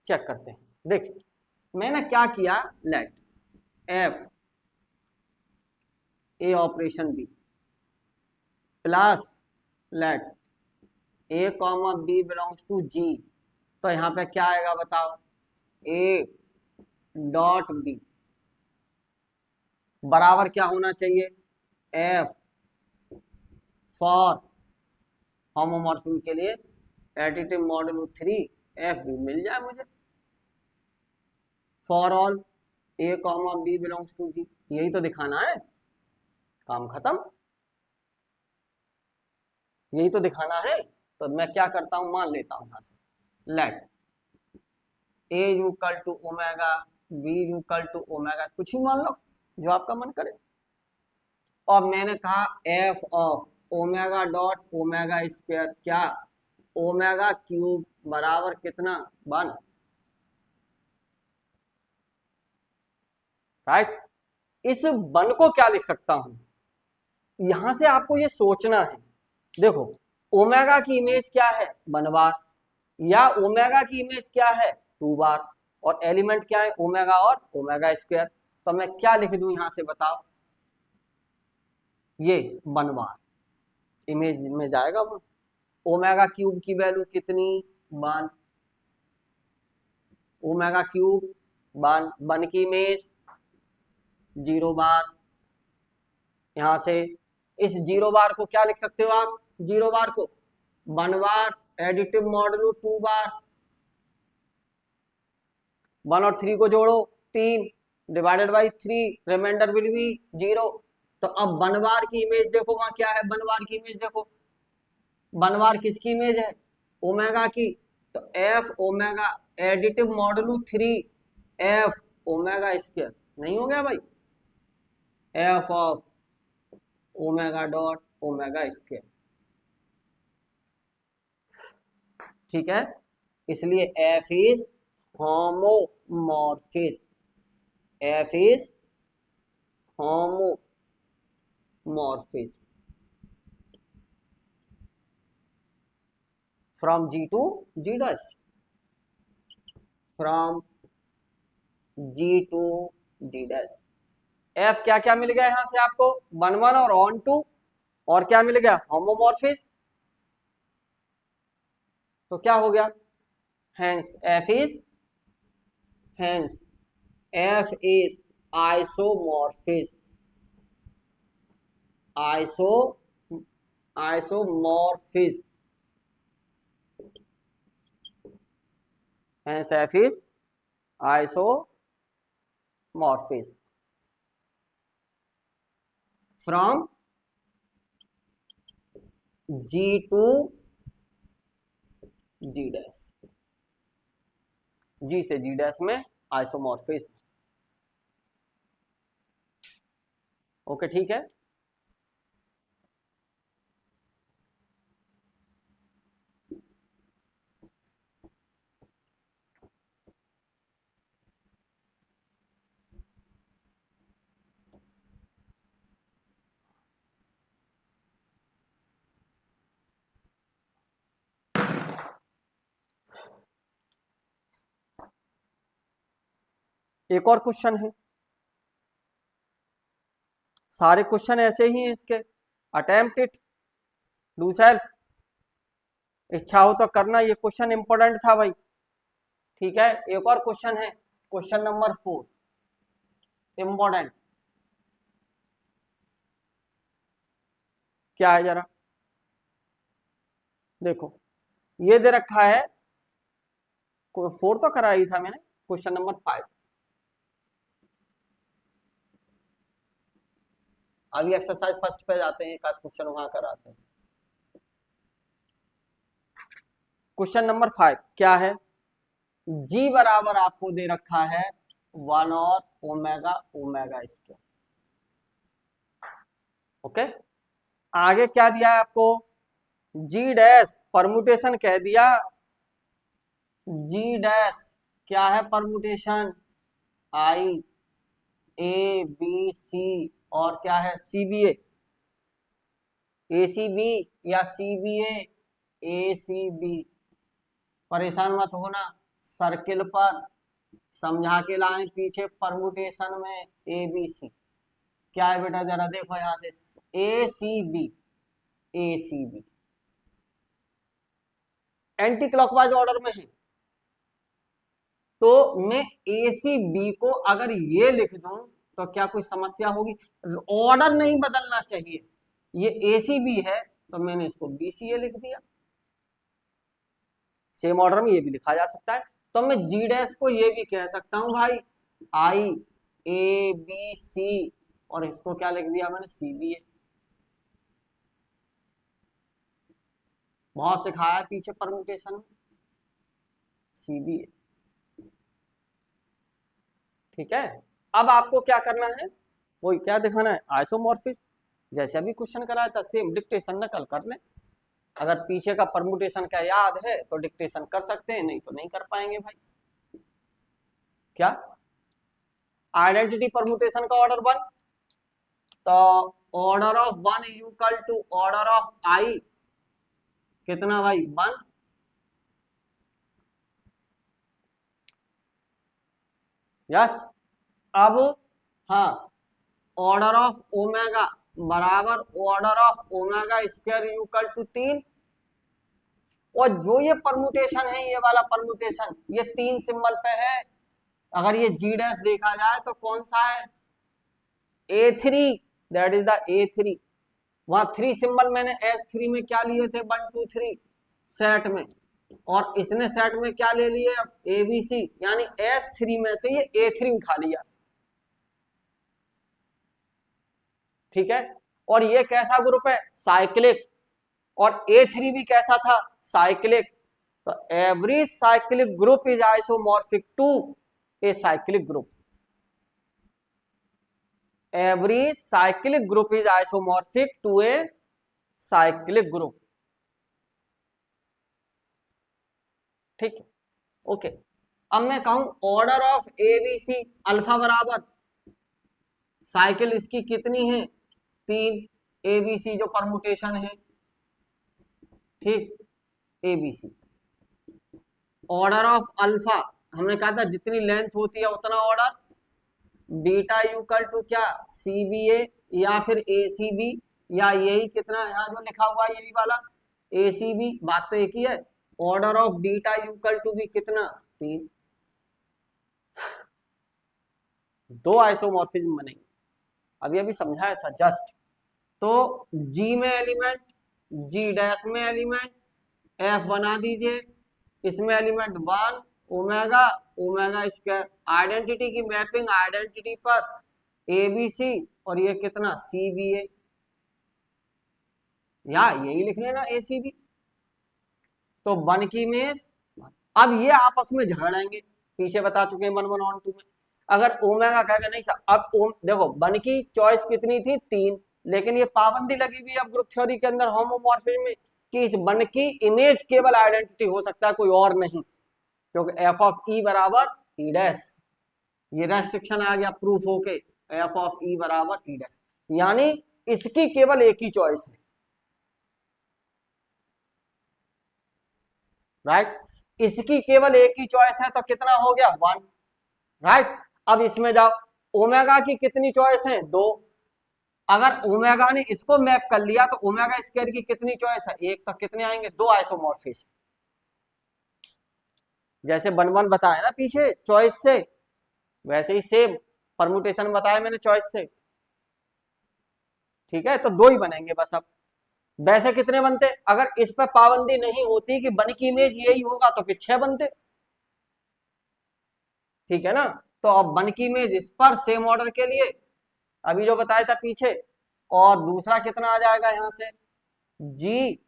चेक करते हैं। देख मैंने क्या किया, let F A operation B plus let A comma B belongs to G, तो यहाँ पे क्या आएगा बताओ, A डॉट B बराबर क्या होना चाहिए, F फॉर होमोमॉर्फिज्म के लिए एडिटिव मॉडुलो 3 F भी मिल जाए मुझे, for all A comma B belongs to G, यही तो दिखाना है, काम खत्म, यही तो दिखाना है। तो मैं क्या करता हूं, मान लेता हूं यहां से, let A equal to omega, B equal to omega, कुछ भी मान लो जो आपका मन करे, और मैंने कहा F of omega dot omega square, क्या ओमेगा क्यूब बराबर कितना, 1, राइट। इस 1 को क्या लिख सकता हूं, यहां से आपको ये सोचना है, देखो ओमेगा की इमेज क्या है, 1 बार, या ओमेगा की इमेज क्या है, 2 बार, और एलिमेंट क्या है, ओमेगा और ओमेगा स्क्वायर, तो मैं क्या लिख दूं यहां से बताओ, ये 1 बार इमेज में जाएगा वो, ओमेगा क्यूब की वैल्यू कितनी, 1, ओमेगा क्यूब 1, 1 की इमेज 0 बार, यहां से इस 0 बार को क्या लिख सकते हो आप, 0 बार को 1 बार एडिटिव मॉडुलो 2 बार, 1 और 3 को जोड़ो 3 divided by 3, remainder will be 0। तो अब 1 बार की इमेज देखो वहां क्या है, 1 बार की इमेज देखो, 1 बार किसकी इमेज है, ओमेगा की, तो F omega additive modulo 3 F omega square, नहीं हो गया भाई, F of omega dot omega square, ठीक है। इसलिए F is homomorphism. F is homomorphism. From G to G dash. From G to G dash. F क्या क्या मिल गया यहां से आपको? 1 1 और on to, और क्या मिल गया? होमोमॉर्फिज्म. तो क्या हो गया? Hence F is isomorphism. Isomorphism. Hence F is isomorphism. From G to G dash. G से G dash में आइसोमॉर्फिज्म. ओके ठीक है. एक और क्वेश्चन है. सारे क्वेश्चन ऐसे ही हैं इसके. Attempt it, do self. इच्छा हो तो करना. ये क्वेश्चन इंपॉर्टेंट था भाई. ठीक है. एक और क्वेश्चन है, क्वेश्चन नंबर 4, इंपॉर्टेंट. क्या है जरा देखो. ये दे रखा है, 4 तो करा ही था मैंने. Question number 5. अभी एक्सरसाइज फर्स्ट पे जाते हैं, एक आध क्वेश्चन वहां कराते हैं. क्वेश्चन नंबर 5 क्या है? जी बराबर आपको दे रखा है 1 और ओमेगा स्क्वायर. ओके. आगे क्या दिया है आपको? जी डैश परमुटेशन कह दिया. जी डैश क्या है? परमुटेशन. आई ए बी सी और क्या है? सीबीए. एसीबी या सीबीए एसीबी. परेशान मत होना, सर्किल पर समझा के लाए पीछे. परमुटेशन में एबीसी क्या है बेटा? जरा देखो यहां से. एसीबी एंटी क्लॉकवाइज ऑर्डर में है. तो मैं एसीबी को अगर ये लिख दूं तो क्या कोई समस्या होगी? ऑर्डर नहीं बदलना चाहिए. ये एसीबी है तो मैंने इसको बीसीए लिख दिया. सेम ऑर्डर में ये भी लिखा जा सकता है. तो मैं जी डैश को ये भी कह सकता हूं भाई, आई ए बी सी, और इसको क्या लिख दिया मैंने? सीबीए. बहुत सिखाया पीछे परमुटेशन में. सीबीए. ठीक है. अब आपको क्या करना है? वही क्या दिखाना है? आइसोमॉर्फिज्म. जैसे अभी क्वेश्चन कराया था सेम डिक्टेशन नकल कर ले. अगर पीछे का परमुटेशन का याद है तो डिक्टेशन कर सकते हैं, नहीं तो नहीं कर पाएंगे भाई. क्या आइडेंटिटी परमुटेशन का ऑर्डर 1, तो order of 1 equal to order of i कितना भाई? 1. यस. अब हाँ, ऑर्डर ऑफ ओमेगा बराबर order of omega square equal to 3. और जो ये परमुटेशन है, ये वाला परमुटेशन, ये 3 सिंबल पे है. अगर ये जी डैश देखा जाए तो कौन सा है? A3. That is the A3. वहां 3 सिंबल मैंने S3 में क्या लिए थे? 1 2 3 सेट में. और इसने सेट में क्या ले लिए? अब ABC, यानी S3 में से ये A3 उठा लिया. ठीक है. और ये कैसा ग्रुप है? साइक्लिक. और A3 भी कैसा था? साइक्लिक. तो every cyclic group is isomorphic to a cyclic group. Every cyclic group is isomorphic to a cyclic group. ठीक है. ओके. अब मैं कहूं order of a b c alpha बराबर साइकिल इसकी कितनी है 3, ए बी सी जो परमुटेशन है, ठीक, a b c. Order of alpha हमने कहा था जितनी लेंथ होती है उतना ऑर्डर, बीटा इक्वल टू क्या सी बी ए या फिर ए सी बी, या यही कितना यहाँ जो लिखा हुआ है यही वाला ए सी बी, बात तो एक ही है। Order of beta equal to भी कितना 3। दो आइसोमॉर्फिज्म बनेंगे, अभी अभी समझाया था जस्ट। तो जी में एलिमेंट, जी डैश में एलिमेंट, एफ बना दीजिए, इसमें element 1 omega omega square, identity की मैपिंग आइडेंटिटी पर ए बी सी, और ये कितना सी बी ए, या यही लिख लेना ए सी बी। तो 1 की इमेज, अब ये आपस में झगड़ेंगे, पीछे बता चुके हैं 1 1 ऑन 2 में। अगर ओमेगा कहेगा नहीं सर, अब देखो 1 की चॉइस कितनी थी 3, लेकिन ये पाबंदी लगी हुई अब ग्रुप थ्योरी के अंदर होमोमॉर्फिज्म में कि इस 1 की इमेज केवल आइडेंटिटी हो सकता है, कोई और नहीं, क्योंकि एफ ऑफ ई बराबर ई डैश, ये रेस्ट्रिक्शन आ गया प्रूफ होके, एफ ऑफ ई बराबर ई डैश, यानी इसकी केवल एक ही चॉइस है, राइट, इसकी केवल एक ही चॉइस है, तो कितना हो गया 1, राइट। अब इसमें जाओ, ओमेगा की कितनी चॉइस है 2, अगर ओमेगा ने इसको मैप कर लिया तो ओमेगा स्क्वायर की कितनी चॉइस है 1, तो कितने आएंगे 2 आइसोमॉर्फिज्म, जैसे 1 1 बताया ना पीछे चॉइस से, वैसे ही सेम परमुटेशन बताया मैंने चॉइस से, ठीक है, तो 2 ही बनेंगे बस। अब वैसे कितने बनते, अगर इस पर पाबंदी नहीं होती कि 1 की इमेज यही होगा तो फिर 6 बनते, ठीक है ना। तो अब 1 की इमेज इस पर सेम ऑर्डर के लिए अभी जो बताया था पीछे, और दूसरा कितना आ जाएगा यहां से जी,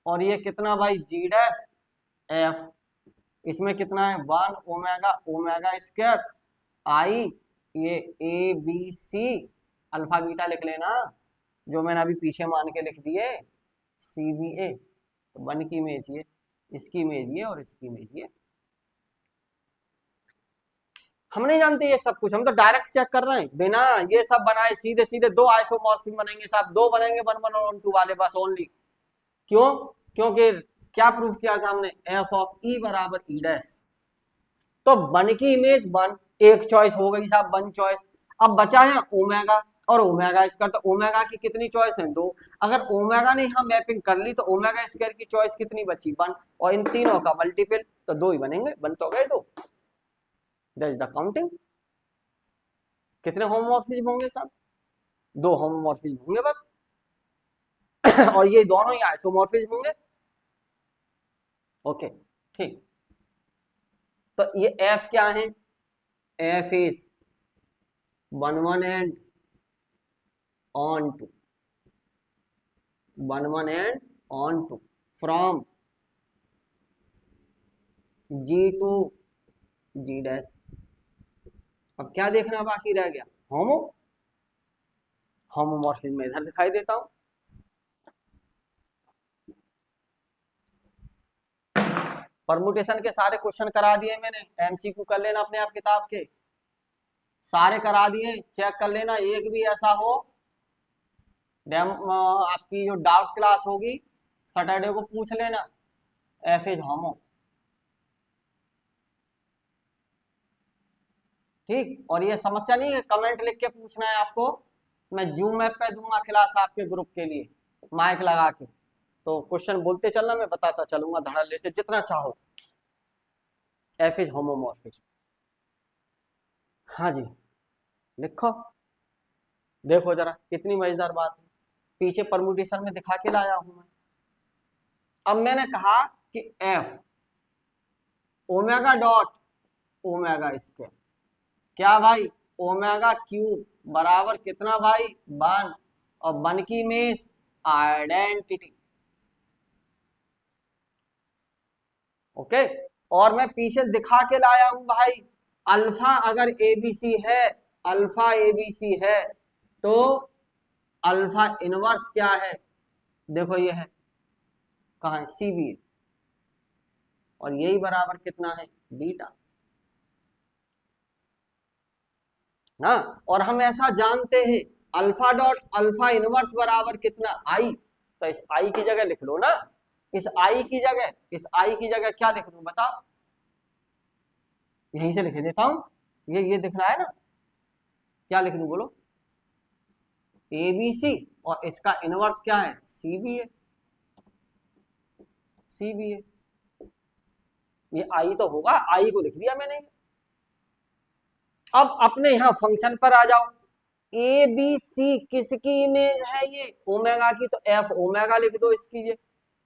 और ये कितना भाई जी डैश एफ, इसमें कितना है 1 ओमेगा ओमेगा स्क्वायर आई, ये a b c, alpha beta लिख लेना जो मैंने अभी पीछे मान के लिख दिए, सी बी ए। 1 की इमेज ये, इसकी इमेज ये, और इसकी इमेज ये। हम नहीं जानते ये सब कुछ, हम तो डायरेक्ट चेक कर रहे हैं बिना ये सब बनाए, सीधे सीधे 2 आइसोमॉर्फिज्म बनेंगे साहब, 2 बनेंगे 1 1 और 2 वाले बस ओनली। क्यों, क्योंकि क्या प्रूफ किया था हमने, एफ ऑफ ई बराबर ई डैश। तो 1 की इमेज 1, एक चॉइस हो गई साहब 1 चॉइस। अब बचा है ओमेगा और ओमेगा स्क्वायर, तो ओमेगा की कितनी चॉइस है 2, अगर ओमेगा ने यहां मैपिंग कर ली तो ओमेगा स्क्वायर की चॉइस कितनी बची 1, और इन तीनों का मल्टीपल, तो 2 ही बनेंगे, बन तो गए 2। That is the counting. कितने होमोमॉर्फिज्म होंगे साहब, 2 होमोमॉर्फिज्म होंगे बस और ये दोनों ही आइसोमॉर्फिज्म होंगे, ओके, ठीक। तो ये एफ क्या है, f is 1 1 and onto, 1 1 and onto from G to ji dash. अब क्या देखना बाकी रह गया, होमोमॉर्फिज्म में इधर दिखाई देता हूं। परमुटेशन के सारे क्वेश्चन करा दिए मैंने, एमसीक्यू कर लेना अपने आप किताब के, सारे करा दिए, चेक कर लेना, एक भी ऐसा हो आपकी जो डाउट क्लास होगी सैटरडे को पूछ लेना, एफ इज होमो, ठीक। और ये समस्या नहीं है, कमेंट लिख के पूछना है आपको, मैं जूम ऐप पे दूंगा क्लास आपके ग्रुप के लिए माइक लगा के, तो क्वेश्चन बोलते चलना, मैं बताता चलूंगा धड़ल्ले से जितना चाहो। एफ इज होमोमॉर्फिज्म, हाँ जी, लिखो, देखो जरा कितनी मजेदार बात है, पीछे परमुटेशन में दिखा के लाया हूं मैं। अब मैंने कहा कि F omega dot omega square, क्या भाई ओमेगा क्यूब बराबर कितना भाई 1, और 1 की इमेज आइडेंटिटी, ओके। और मैं पीछे दिखा के लाया हूं भाई, अल्फा अगर एबीसी है, अल्फा एबीसी है तो अल्फा इनवर्स क्या है, देखो ये है, कहा है सीबी, और यही बराबर कितना है बीटा, ना। और हम ऐसा जानते हैं अल्फा डॉट अल्फा इनवर्स बराबर कितना आई, तो इस आई की जगह लिख लो ना, इस आई की जगह क्या लिख दूं बताओ, यहीं से लिख देता हूं, ये दिख रहा है ना, क्या लिख दूं बोलो, ए बी सी, और इसका इनवर्स क्या है, सी बी ए, सी बी ए, ये आई तो होगा, आई को लिख दिया मैंने। अब अपने यहां फंक्शन पर आ जाओ, ए बी सी किसकी इमेज है, ये ओमेगा की, तो एफ ओमेगा लिख दो इसकी, ये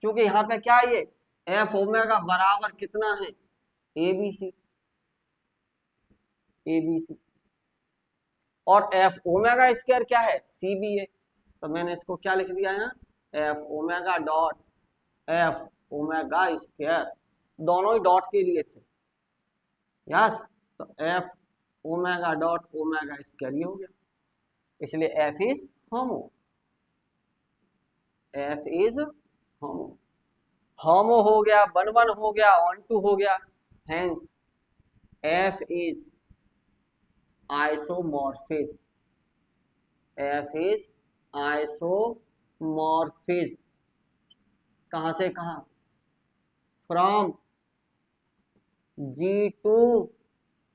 क्योंकि यहाँ पे क्या है, ये एफ ओमेगा बराबर कितना है, ए बी सी, ए बी सी, और एफ ओमेगा स्क्वायर क्या है, सी बी ए, तो मैंने इसको क्या लिख दिया है, F omega dot F omega square, दोनों ही डॉट के लिए थे, यस, तो F omega dot omega square ये हो गया, इसलिए F is homo, F is homo, homo हो गया, वन वन हो गया, ऑन टू हो गया, hence f is isomorphism, f is isomorphism, कहां से कहां, from G to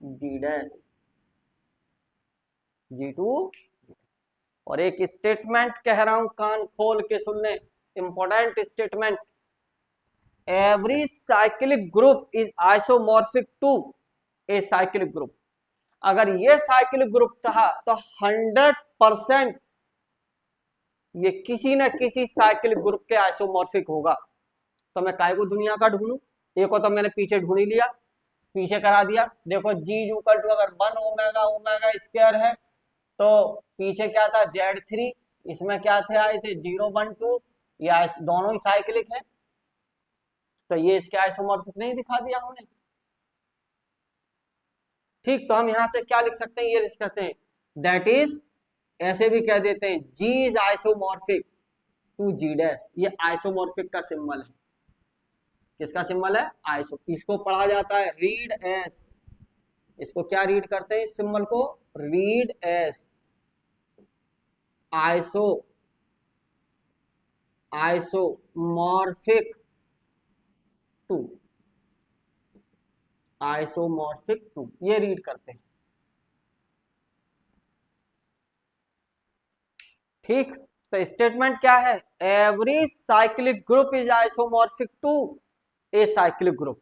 ji dash, G to, और एक स्टेटमेंट कह रहा हूं, कान खोल के सुन ले, important statement, every cyclic group is isomorphic to a cyclic group, अगर ये साइक्लिक ग्रुप था तो 100% ये किसी न किसी साइक्लिक ग्रुप के आइसोमॉर्फिक होगा, तो मैं काय को दुनिया का ढूंढूं, एक को तो मैंने पीछे ढूंढ ही लिया, पीछे करा दिया, देखो जी इक्वल टू अगर 1 ओमेगा ओमेगा स्क्वायर है, तो पीछे क्या था Z3, इसमें क्या थे आए थे 0 1 2, ये दोनों ही साइक्लिक है, तो ये इसके आइसोमॉर्फिक नहीं दिखा दिया हमने, ठीक, तो हम यहां से क्या लिख सकते हैं, ये लिख सकते हैं दैट इज, ऐसे भी कह देते हैं G is isomorphic to G dash, ये आइसोमॉर्फिक का सिंबल है, किसका सिंबल है, आइसो, इसको पढ़ा जाता है रीड एस, इसको क्या रीड करते हैं, इस सिंबल को read as iso, isomorphic to, isomorphic to, ये रीड करते हैं, ठीक, तो स्टेटमेंट क्या है, every cyclic group is isomorphic to a cyclic group,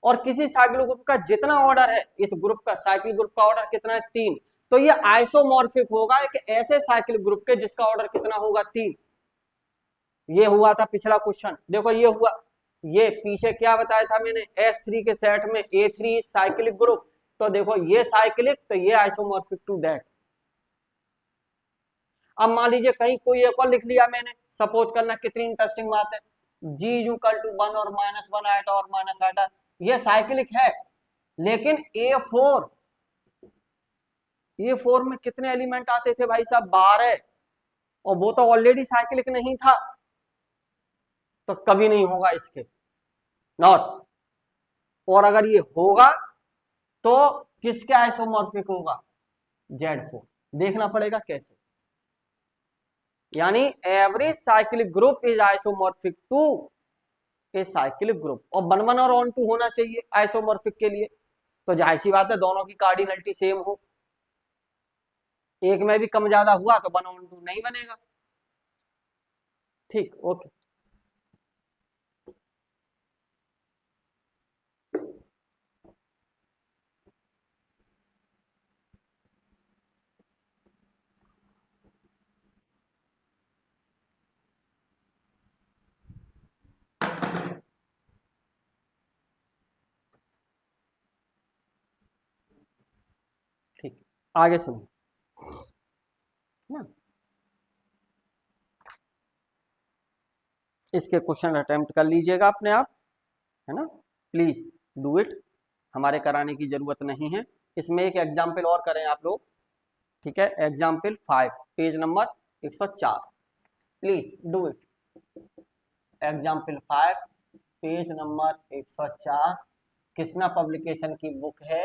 और किसी साइक्लिक ग्रुप का जितना ऑर्डर है, इस ग्रुप का साइक्लिक ग्रुप का ऑर्डर कितना है 3, तो ये आइसोमॉर्फिक होगा एक ऐसे साइक्लिक ग्रुप के जिसका ऑर्डर कितना होगा 3, ये हुआ था पिछला क्वेश्चन, देखो ये हुआ, ये पीछे क्या बताया था मैंने, S3 के सेट में A3 साइक्लिक ग्रुप, तो देखो ये साइक्लिक, तो ये आइसोमॉर्फिक टू दैट। अब मान लीजिए कहीं कोई एक और लिख लिया मैंने, सपोज करना, कितनी इंटरेस्टिंग बात है, G इक्वल टू 1 और -1 आइटा और माइनस आइटा, ये साइक्लिक है, लेकिन A4 में कितने एलिमेंट आते थे भाई साहब, 12, और वो तो ऑलरेडी साइक्लिक नहीं था, तो कभी नहीं होगा इसके, नॉट, और अगर ये होगा तो किसके आइसोमॉर्फिक होगा, Z4, देखना पड़ेगा कैसे, यानी every cyclic group is isomorphic to a cyclic group, और 1 1 और ऑन टू होना चाहिए आइसोमॉर्फिक के लिए, तो जाहिर सी बात है दोनों की कार्डिनलिटी सेम हो, एक में भी कम ज्यादा हुआ तो 1 ऑन टू नहीं बनेगा, ठीक, ओके, ठीक, आगे सुनिए ना, इसके क्वेश्चन अटेम्प्ट कर लीजिएगा अपने आप, है ना, प्लीज डू इट, हमारे कराने की जरूरत नहीं है, इसमें एक एग्जाम्पल और करें आप लोग, ठीक है, example 5 page number 104, please do it, example 5 page number 104, Krishna publication की बुक है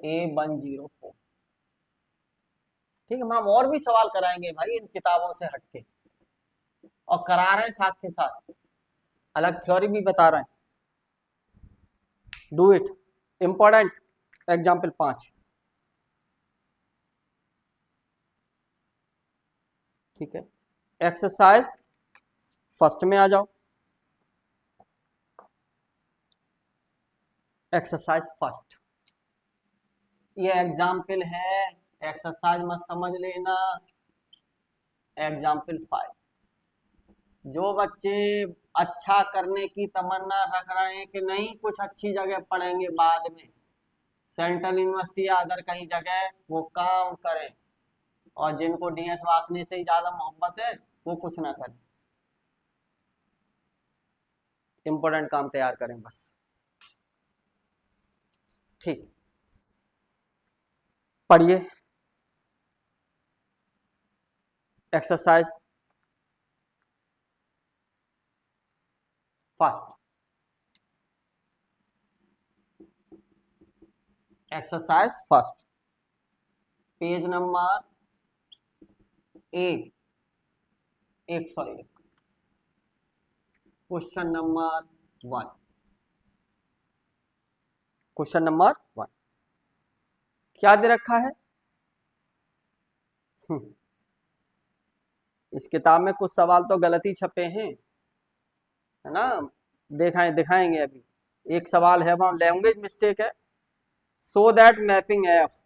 A104, ठीक है, हम और भी सवाल कराएंगे भाई इन किताबों से हटके, और करा रहे हैं साथ के साथ, अलग थ्योरी भी बता रहे हैं। Do it, important example 5। ठीक है, एक्सरसाइज फर्स्ट में आ जाओ। एक्सरसाइज फर्स्ट, ये एग्जाम्पल है, एक्सरसाइज मत समझ लेना। एग्जाम्पल 5, जो बच्चे अच्छा करने की तमन्ना रख रहे हैं कि नहीं कुछ अच्छी जगह पढ़ेंगे बाद में, सेंट्रल यूनिवर्सिटी या अदर कहीं जगह, वो काम करें, और जिनको डीएस वासने से ही ज्यादा मोहब्बत है वो कुछ ना करें, इंपॉर्टेंट काम तैयार करें बस। ठीक, पढ़िए exercise first. Exercise first, page number 101, question number 1। Question number 1 क्या दे रखा है? इस किताब में कुछ सवाल तो गलत ही छपे हैं, है ना, दिखाएंगे अभी। एक सवाल है वहां लैंग्वेज मिस्टेक है, so that mapping F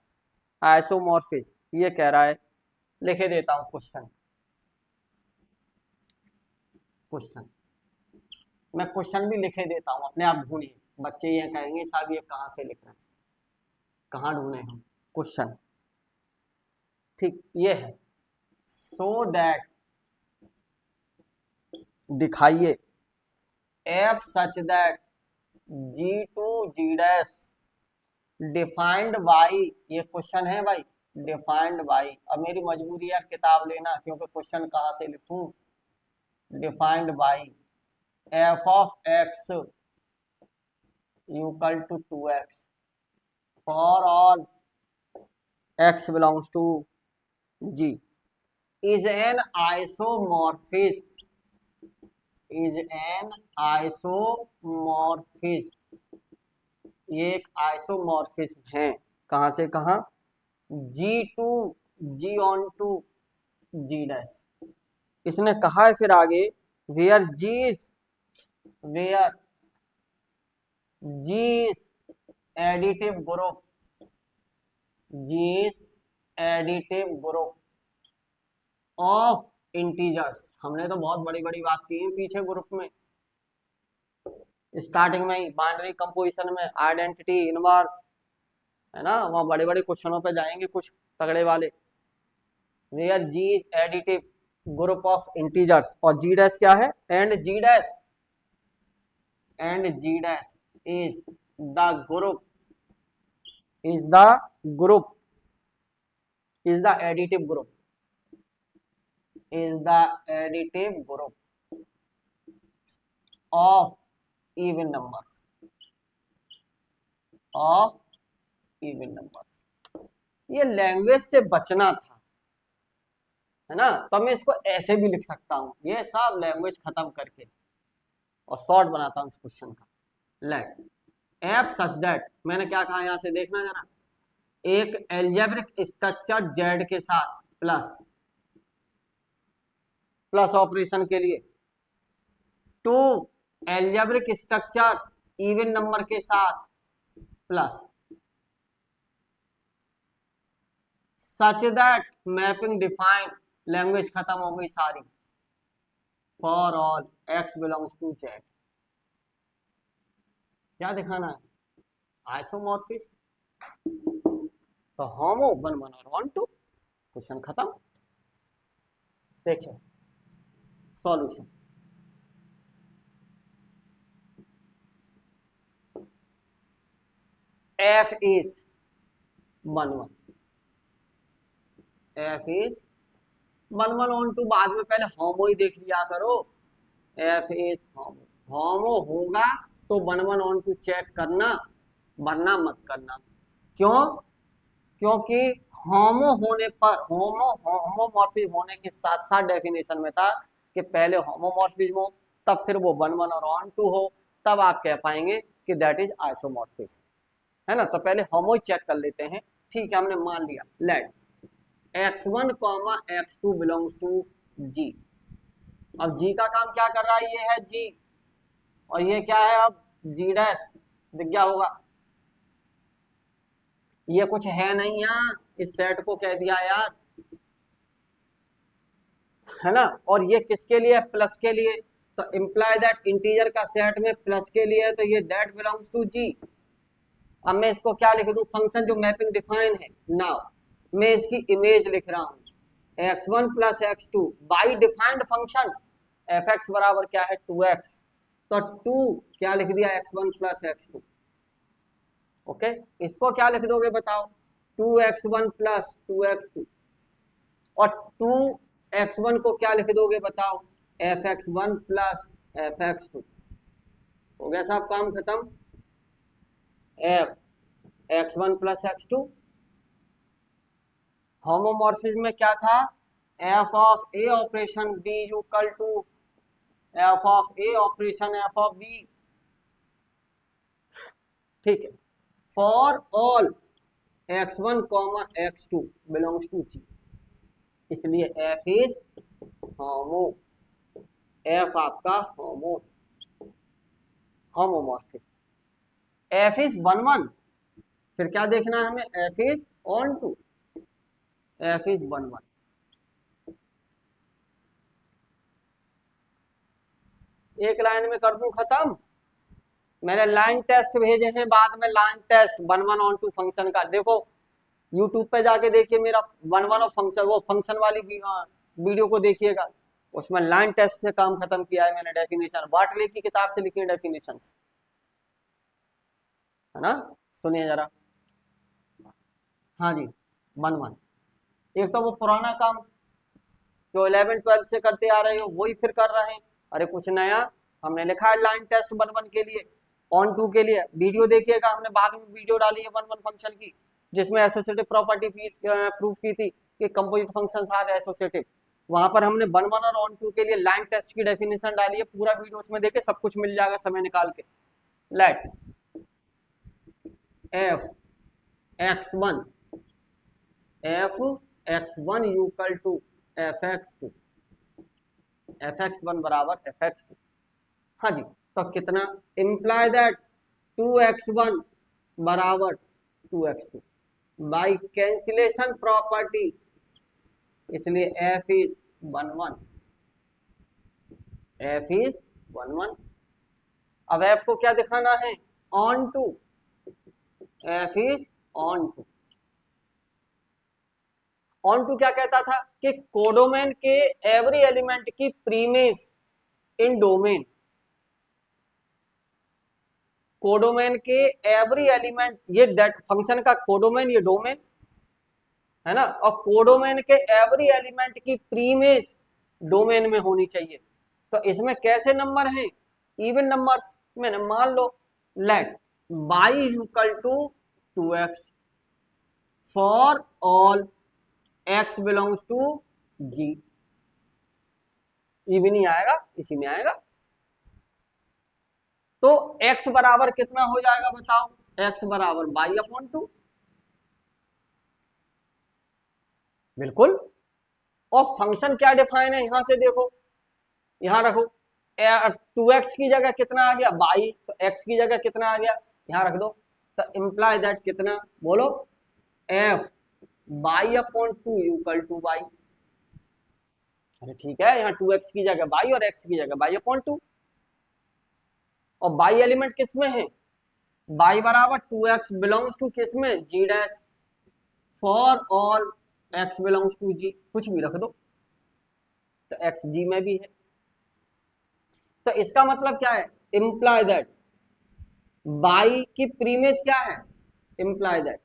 isomorphic, ये कह रहा है। लिखे देता हूं क्वेश्चन, मैं क्वेश्चन भी लिखे देता हूं, अपने आप ढूंढिए। बच्चे ये कहेंगे साहब ये कहाँ से लिख रहे हैं, कहाँ ढूंढे हम क्वेश्चन। ठीक, ये है, सो दैट, दिखाइए, f such that ji to ji dash defined by, ये क्वेश्चन है भाई, डिफाइंड बाई। अब मेरी मजबूरी यार किताब लेना, क्योंकि क्वेश्चन कहाँ से लिखूं। Defined by f of x equal to 2x for all x belongs to g is an isomorphism, ये एक आइसोमॉर्फिज्म है। कहां से कहां? G to G onto G dash. इसने कहा है फिर आगे, where G is additive group, G is additive group of integers. हमने तो बहुत बड़ी बड़ी बात की है पीछे ग्रुप में, स्टार्टिंग में ही बाइनरी कंपोजिशन में, आइडेंटिटी इनवर्स, है ना, वहां बड़े बड़े क्वेश्चनों पे जाएंगे कुछ तगड़े वाले। Where G is additive group of integers, और जी डैश क्या है? And G dash is the group, is the additive group, of even numbers. ये लैंग्वेज से बचना था, है ना, तो मैं इसको ऐसे भी लिख सकता हूं, ये सब लैंग्वेज खत्म करके, और शॉर्ट बनाता हूं इस क्वेश्चन का। लेट एफ सच दैट, मैंने क्या कहा यहां से देखना जरा, एक एल्जेब्रिक स्ट्रक्चर जेड के साथ प्लस ऑपरेशन के लिए, two algebraic structure even number के साथ plus, such that mapping define, language खत्म हो गई सारी, for all x belongs to Z. क्या दिखाना है? आइसोमॉर्फिज्म, तो होमो 1 1 और 1 2, क्वेश्चन खत्म। देखिए solution, F is 1 1, F is 1 1 on 2, बाद में पहले होमो ही देख लिया करो। एफ इज होमो होगा तो 1 1 ऑन 2 चेक करना, वरना मत करना। क्यों? क्योंकि होमो होने पर होमोमॉर्फिज्म होने के साथ साथ डेफिनेशन में था कि पहले होमोमॉर्फिज्म हो, तब फिर वो 1 1 और ऑन टू हो, तब आप कह पाएंगे कि दैट इज आइसोमॉर्फिज्म, है ना। तो पहले होमो चेक कर लेते हैं। ठीक है, हमने मान लिया late x1 x2 belongs to जी। अब जी का काम क्या कर रहा है, ये है जी, और ये क्या है अब जी डैश, दिख गया होगा। ये कुछ है नहीं यहाँ, इस सेट को कह दिया यार, है ना। और ये किसके लिए है, प्लस के लिए। तो इंप्लाई दैट इंटीजर का सेट में प्लस के लिए है, तो ये दैट बिलोंग्स टू जी। अब मैं इसको क्या लिख दूं, फंक्शन जो मैपिंग डिफाइन है। नाउ मैं इसकी इमेज लिख रहा हूं x1 plus x2 by defined function fx बराबर क्या है 2x। तो 2 क्या लिख दिया x1 प्लस x2। ओके, इसको क्या लिख दोगे बताओ, 2x1 प्लस 2x2। और 2x1 को क्या लिख दोगे बताओ, fx1 प्लस fx2। हो गया साहब, काम खत्म। f x1 plus x2। Homomorphism में क्या था, f of a operation b equal to f of a operation f of b। ठीक है, for all x1 x2 belongs to g, इसलिए f इज होमो, f आपका होमोमॉर्फिज्म। f इज 1 1, फिर क्या देखना है हमें, f is onto, f is 1 1। एक लाइन में कर दूं खत्म। मैंने लाइन टेस्ट भेजे हैं, बाद में line test 1 1 onto function का। देखो यूट्यूब पे जाके देखिए मेरा 1 1 ऑफ फंक्शन, वो फंक्शन वाली वीडियो को देखिएगा, उसमें लाइन टेस्ट से काम खत्म किया है मैंने। डेफिनेशन बार्टले की किताब से लिखी है डेफिनेशंस, है ना। सुनिए जरा। हाँ जी, 1 1। एक तो वो पुराना काम जो 11 12 से करते आ रहे हो वही फिर कर रहे हैं। अरे कुछ नया हमने लिखा है लाइन टेस्ट 1 1 के लिए, ऑन टू के लिए। वीडियो देखिएगा, हमने बाद में वीडियो डाली है 1 1 फंक्शन की, जिसमें एसोसिएटिव प्रॉपर्टी प्रूफ की थी कि कंपोजिट फंक्शंस आर एसोसिएटिव। वहां पर हमने 1 1 और ऑन टू के लिए लाइन टेस्ट की डेफिनेशन डाली है। पूरा वीडियो उसमें देखे, सब कुछ मिल जाएगा समय निकाल के। Late F x1 equal to fx2, fx1 बराबर fx2। हाँ जी, तो कितना, इंप्लाई दैट 2x1 बराबर 2x2 बाई कैंसिलेशन प्रॉपर्टी, इसलिए f इज 1 1, f इज 1 1। अब f को क्या दिखाना है, onto, f is onto. Onto क्या कहता था कि कोडोमेन के एवरी एलिमेंट की प्रीमिस इन डोमेन, कोडोमेन के एवरी एलिमेंट, ये दैट फंक्शन का कोडोमेन, ये डोमेन है ना, और कोडोमेन के एवरी एलिमेंट की प्रीमिस डोमेन में होनी चाहिए। तो इसमें कैसे नंबर हैं, इवन नंबर्स। मैंने मान लो let by equal to 2x for all x belongs to g। Even ही आएगा, इसी में आएगा। तो x बराबर कितना हो जाएगा बताओ, x बराबर बाई अपॉन 2, बिल्कुल। और फंक्शन क्या डिफाइन है, यहां से देखो, यहां रखो, 2x की जगह कितना आ गया बाई, तो x की जगह कितना आ गया, यहां रख दो। तो इंप्लाई दैट कितना, बोलो, f by upon 2 equal to by. अरे ठीक है, यहाँ 2x की जगह बाई और x की जगह बाई अपॉन 2। और बाई एलिमेंट किस में है, बाई बराबर 2x बिलोंग्स टू किस में, g dash, for all x belongs to g, कुछ भी रख दो, तो x g में भी है। तो इसका मतलब क्या है, इंप्लाई दैट बाई की प्रीमिस क्या है, imply that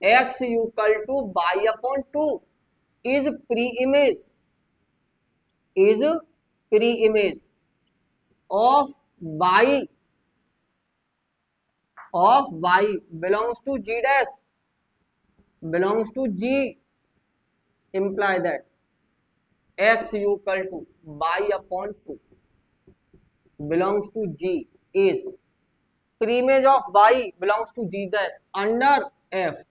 x equal to y upon 2 is preimage, is preimage of y belongs to g dash, belongs to G imply that x equal to y upon 2 belongs to G is preimage of y belongs to G dash under F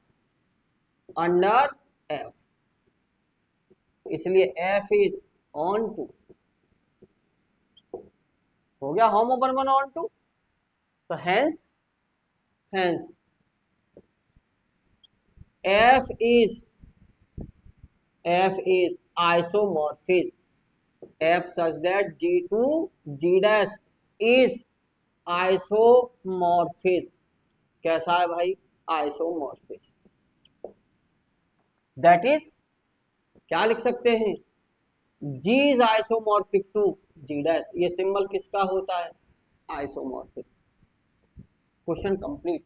इसलिए F is on 2 हो गया home over 1 on 2 तो hence F is isomorphism F such that G to G dash is isomorphism कैसा है भाई isomorphism that is क्या लिख सकते हैं G is isomorphic to G dash ये सिंबल किसका होता है isomorphic क्वेश्चन कंप्लीट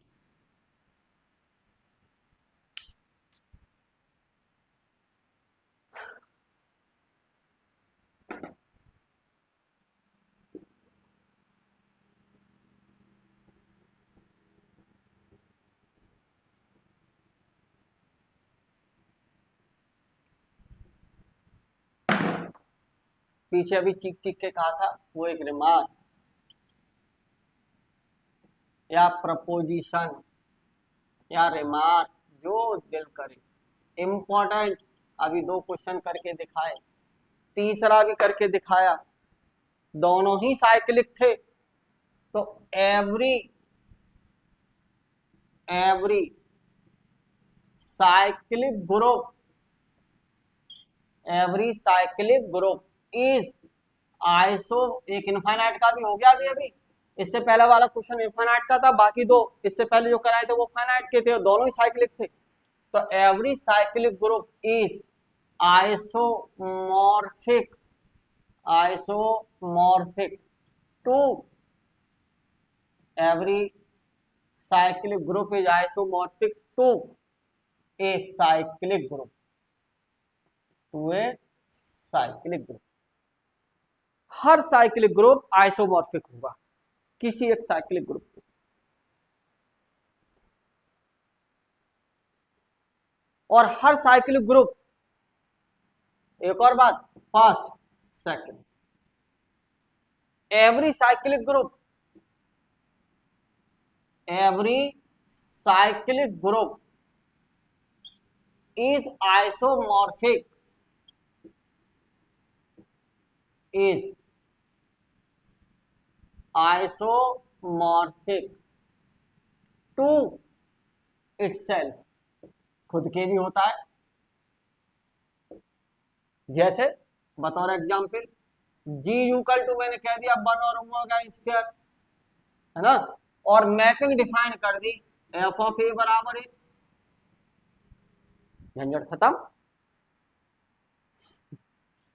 पीछे अभी चीख चीख के कहा था वो एक रिमार्क या प्रपोजिशन या रिमार्क जो दिल करे इम्पोर्टेंट अभी 2 क्वेश्चन करके दिखाए तीसरा भी करके दिखाया दोनों ही साइक्लिक थे तो every cyclic group is iso एक इनफाइनाइट का भी हो गया अभी इससे पहले वाला क्वेश्चन इनफाइनाइट का था बाकी 2 इससे पहले जो कराए थे वो फाइनाइट के थे और दोनों ही साइक्लिक थे तो every cyclic group is isomorphic to every cyclic group is isomorphic to a cyclic group हर साइक्लिक ग्रुप आइसोमॉर्फिक होगा किसी एक साइक्लिक ग्रुप को और हर साइक्लिक ग्रुप एक और बात first second every cyclic group is isomorphic to itself खुद के भी होता है जैसे बतौर एग्जाम्पल G इक्वल टू मैंने कह दिया 1 और ओमेगा स्क्वायर है ना और मैपिंग डिफाइन कर दी f ऑफ a बराबर है झंझट खत्म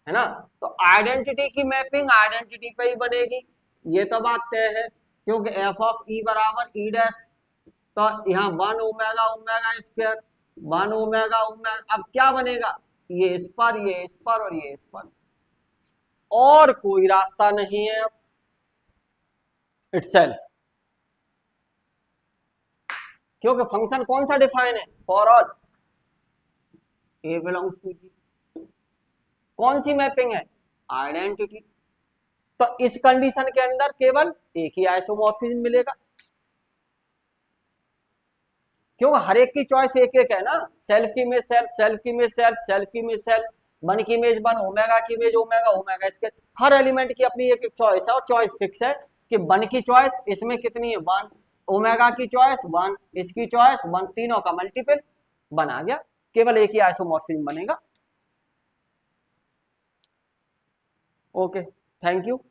है ना तो आइडेंटिटी की मैपिंग आइडेंटिटी पे ही बनेगी ये तो बात तय है क्योंकि f ऑफ e बराबर e डैश तो यहाँ 1 ओमेगा स्क्वायर 1 ओमेगा अब क्या बनेगा ये इस पर और ये इस पर और कोई रास्ता नहीं है अब इटसेल्फ क्योंकि फंक्शन कौन सा डिफाइन है for all A belongs to G कौन सी मैपिंग है आइडेंटिटी तो इस कंडीशन के अंदर केवल एक ही आइसोमॉर्फिज्म मिलेगा क्योंकि हर एक की चॉइस एक है ना सेल्फ की इमेज सेल्फ की इमेज सेल्फ की इमेज सेल्फ 1 की इमेज 1 ओमेगा की इमेज ओमेगा स्क्वायर हर एलिमेंट की अपनी एक चॉइस है और चॉइस फिक्स है कि 1 की चॉइस इसमें कितनी है 1 ओमेगा की चॉइस 1 इसकी चॉइस 1 तीनों का मल्टीपल बना गया केवल एक ही आइसोमॉर्फिज्म बनेगा ओके थैंक यू